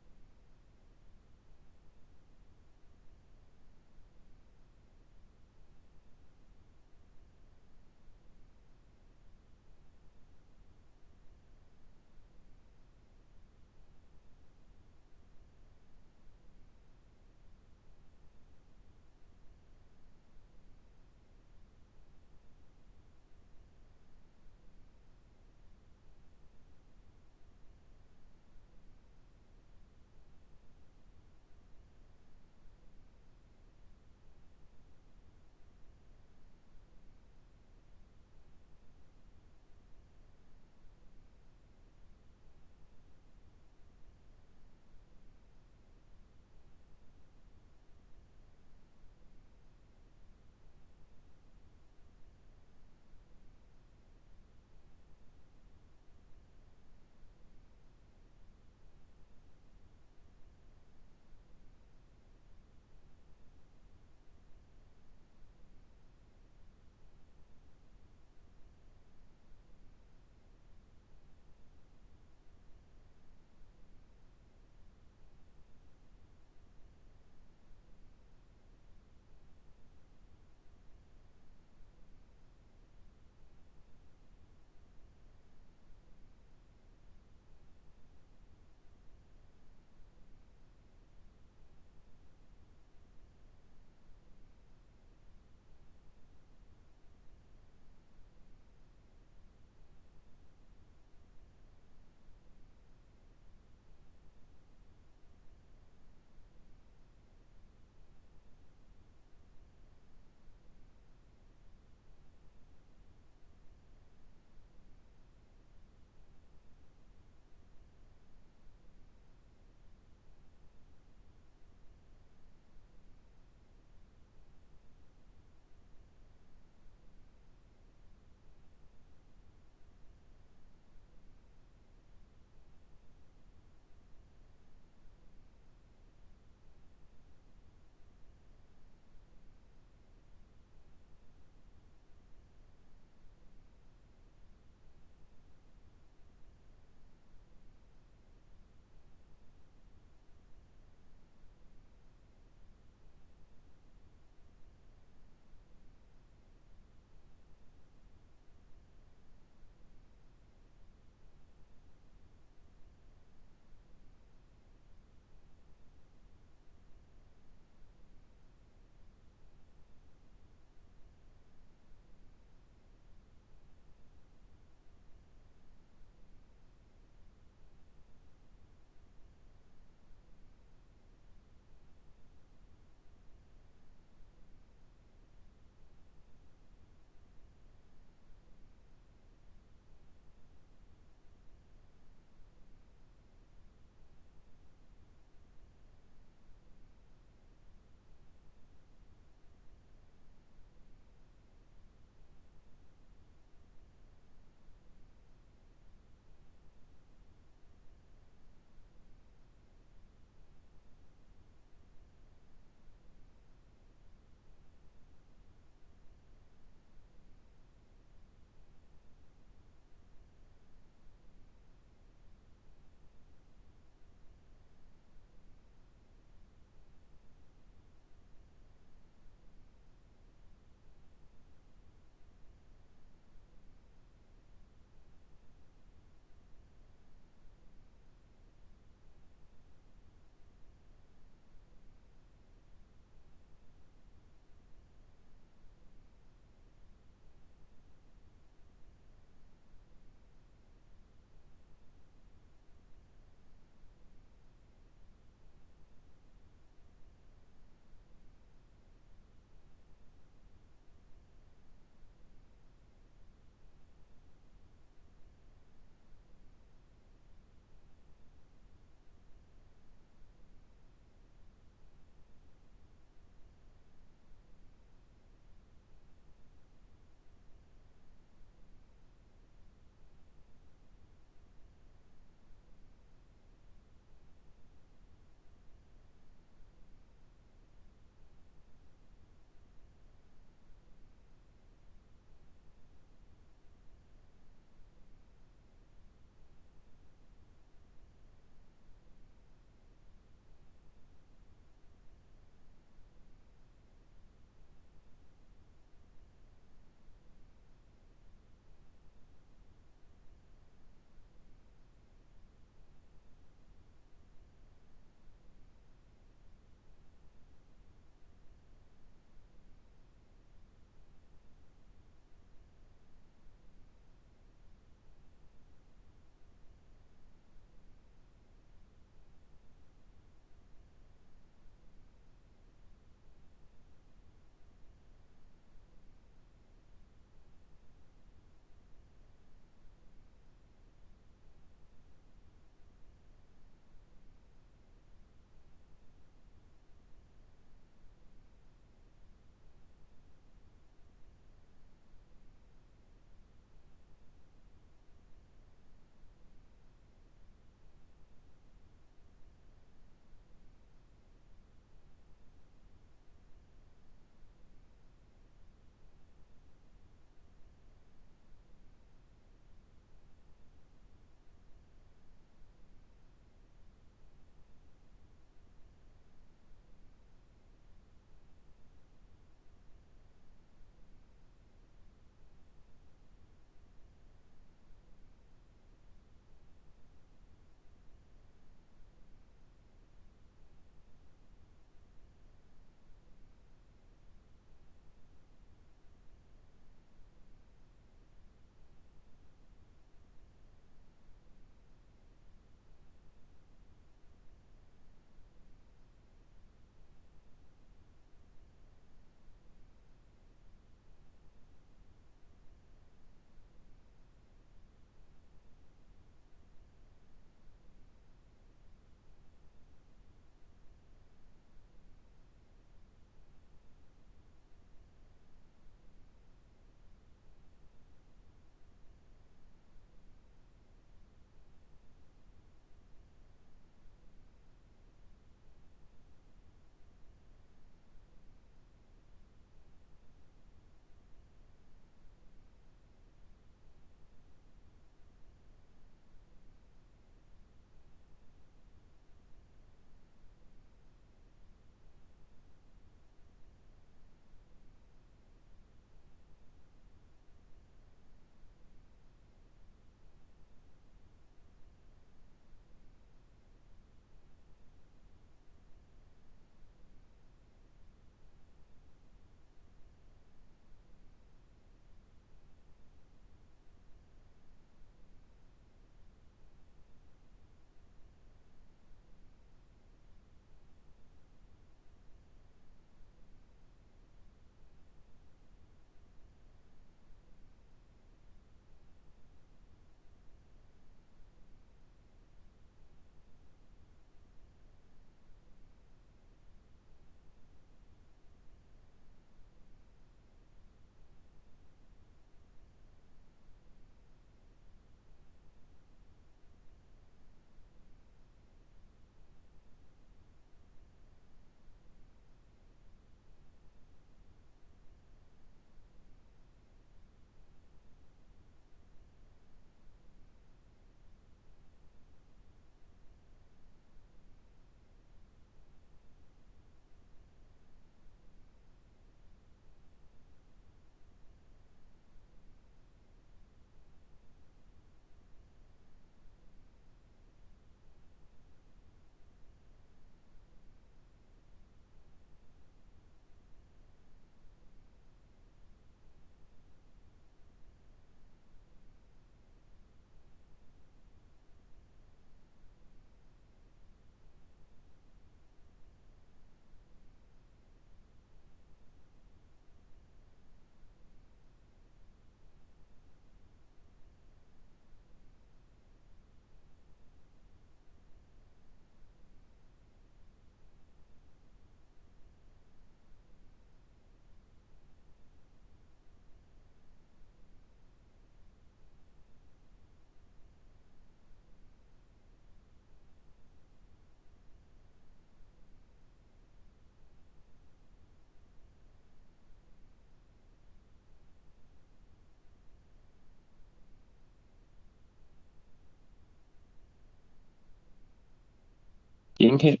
Inge,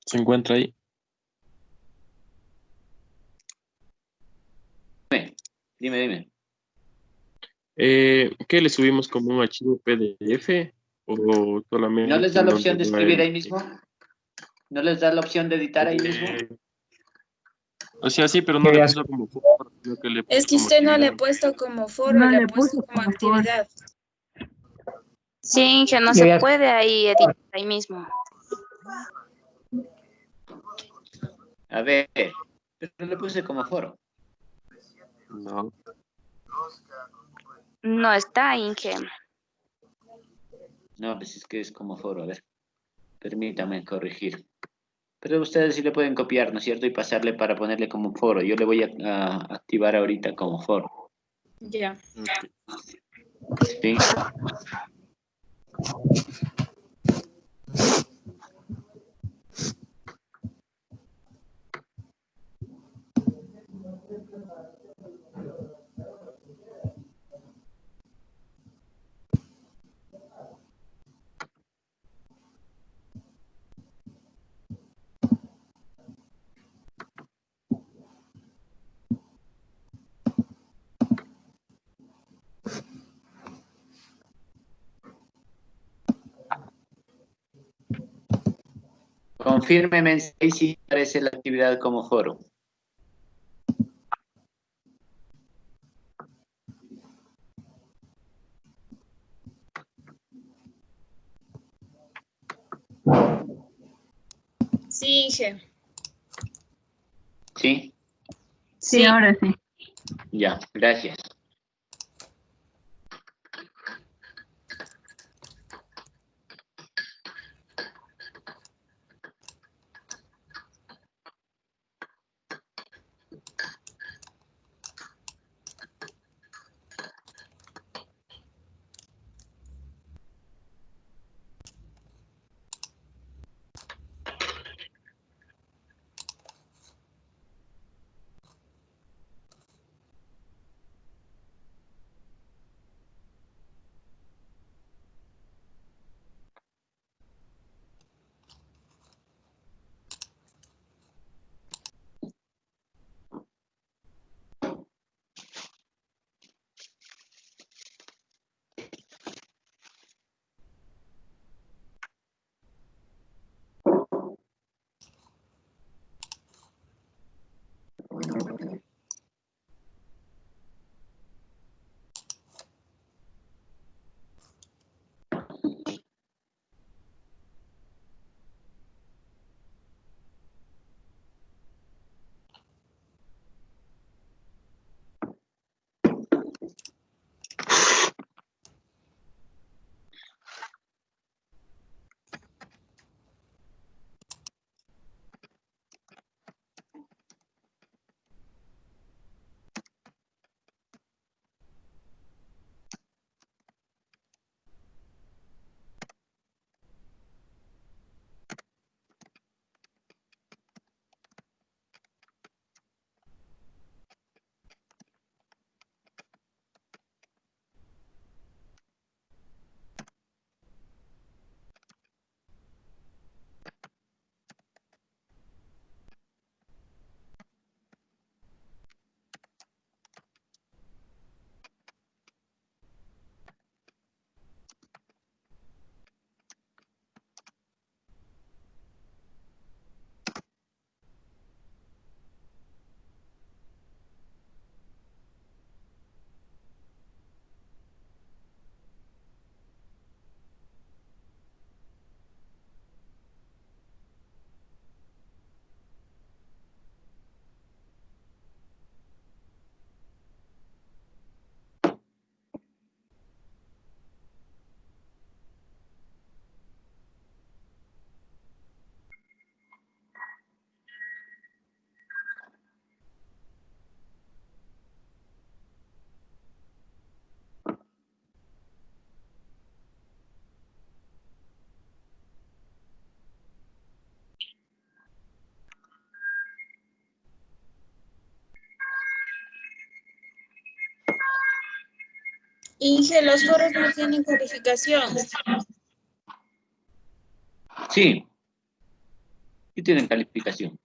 ¿se encuentra ahí? Dime. ¿Qué le subimos como un archivo PDF o solamente ¿No les da en la donde opción de va escribir ahí mismo? ¿No les da la opción de editar ahí mismo? O sea, sí, pero no le Querías- puso como foro, sino que le puso Es que como usted no le ha actividad. puesto como foro, No le ha le puesto puso como como for. actividad. Sí, Inge, no Yo se ya- puede ahí editar ahí mismo. A ver, pero no le puse como foro. No. No está, Inge. No, pues es que es como foro. A ver, permítame corregir. Pero ustedes sí le pueden copiar, ¿no es cierto? Y pasarle para ponerle como foro. Yo le voy a activar ahorita como foro. Ya. ¿Sí? Confírmeme si aparece la actividad como foro. Sí, Inge. ¿Sí? Sí, Sí. ahora sí. Ya, gracias. Inge, los foros no tienen calificación. Sí, y tienen calificación.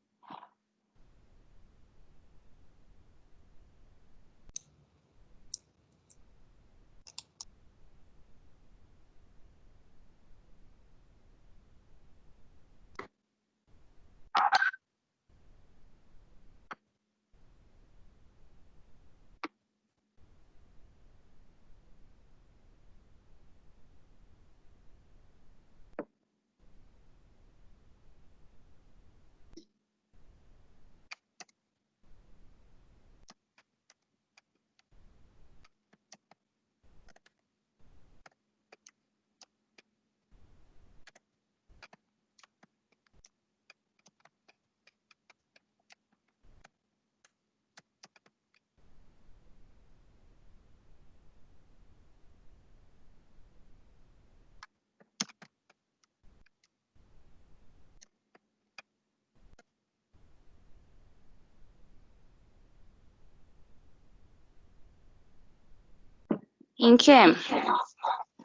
Inge,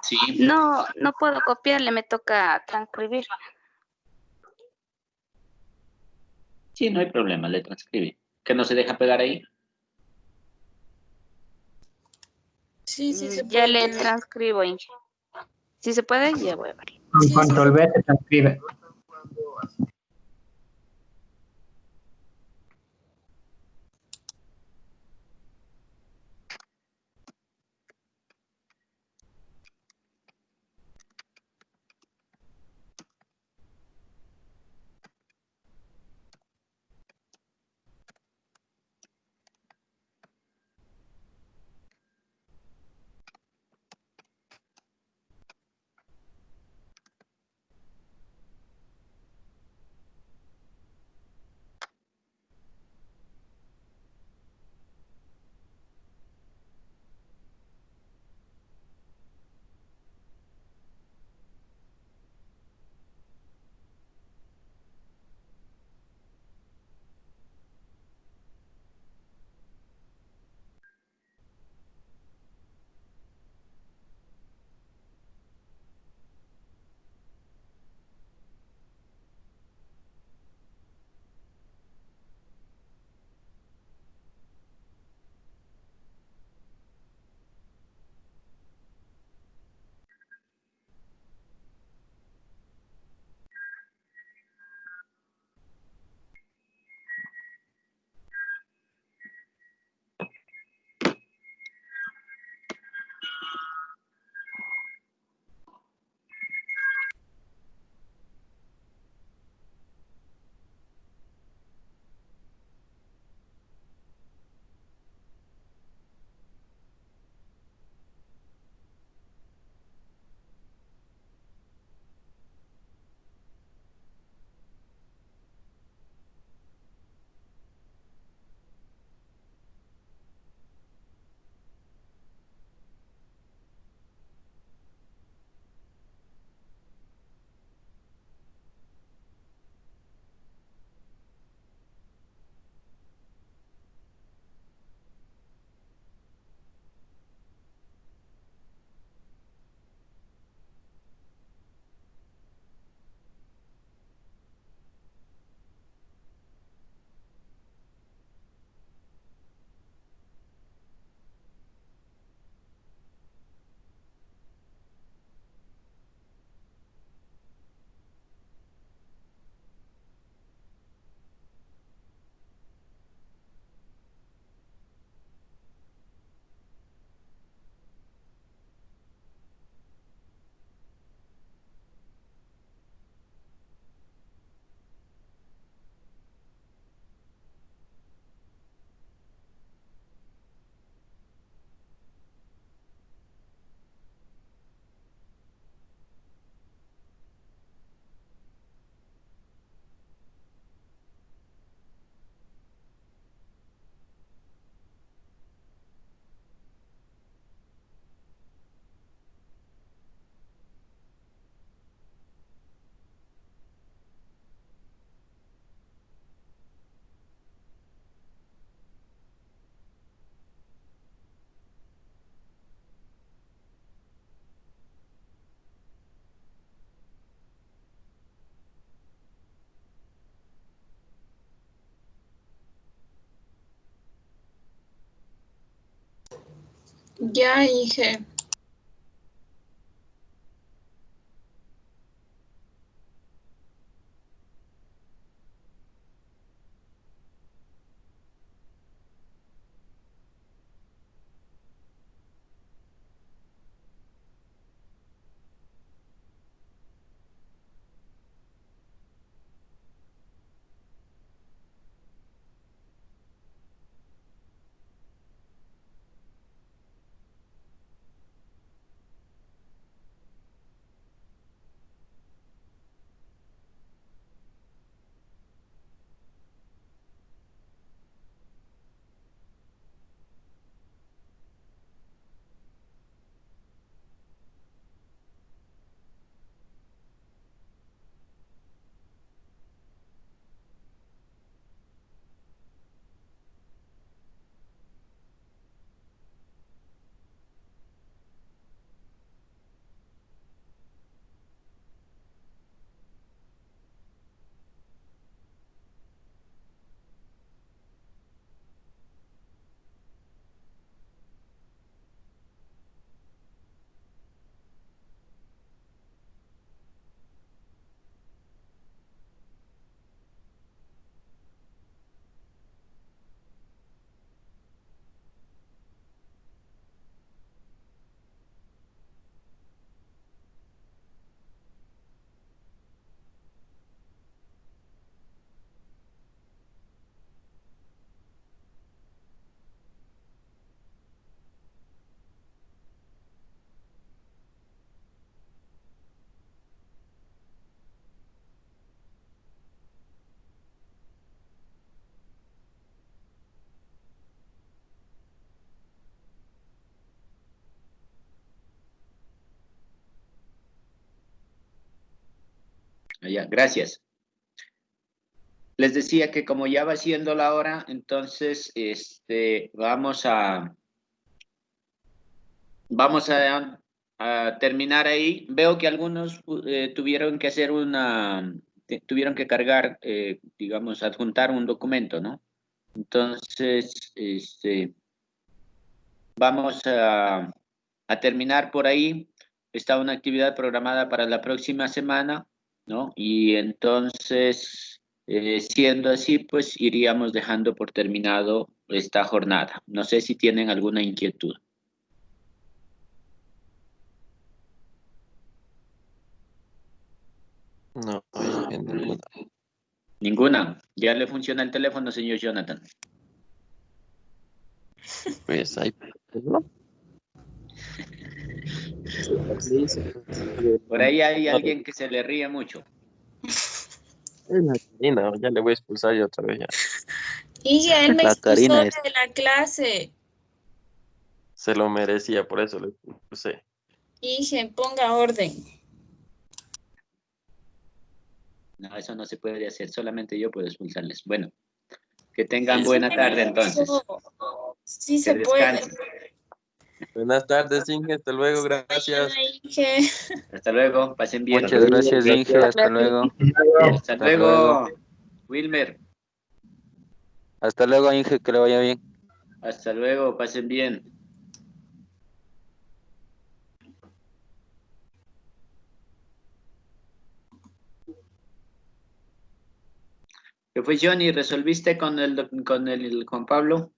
Sí, no puedo copiarle, me toca transcribir. sí, no hay problema, le transcribe. ¿Que no se deja pegar ahí? Sí, sí se Ya puede. le transcribo, Inge. Si se puede, ya voy a ver. Con Sí, sí control se V se transcribe. Ya, Inge. Ya, gracias. Les decía que como ya va siendo la hora, entonces vamos a terminar ahí. Veo que algunos tuvieron que hacer tuvieron que cargar, digamos, adjuntar un documento, ¿no? Entonces, vamos a terminar por ahí. Está una actividad programada para la próxima semana, ¿no? Y entonces, siendo así, pues iríamos dejando por terminado esta jornada. No sé si tienen alguna inquietud. No, Inge, ninguna. ¿Ninguna? ¿Ya le funciona el teléfono, señor Jonathan? Pues ahí, ¿no? Por ahí hay No, alguien que se le ríe mucho. es la Karina, ya le voy a expulsar yo otra vez ya. Inge, él me La expulsó Karina de es. la clase. Se lo merecía, por eso le expulsé. Inge, ponga orden. No, eso no se puede hacer, solamente yo puedo expulsarles. Bueno, que tengan Sí, buena tarde entonces. sí Que se puede. descansen. Buenas tardes, Inge, hasta luego, Mañana, gracias. Inge. Hasta luego, pasen bien. Muchas gracias, Inge. Hasta luego. Hasta Hasta luego. luego, Wilmer. Hasta luego, Inge, que le vaya bien. Hasta luego, pasen bien. ¿Qué fue, Johnny? ¿Resolviste con el Juan Pablo?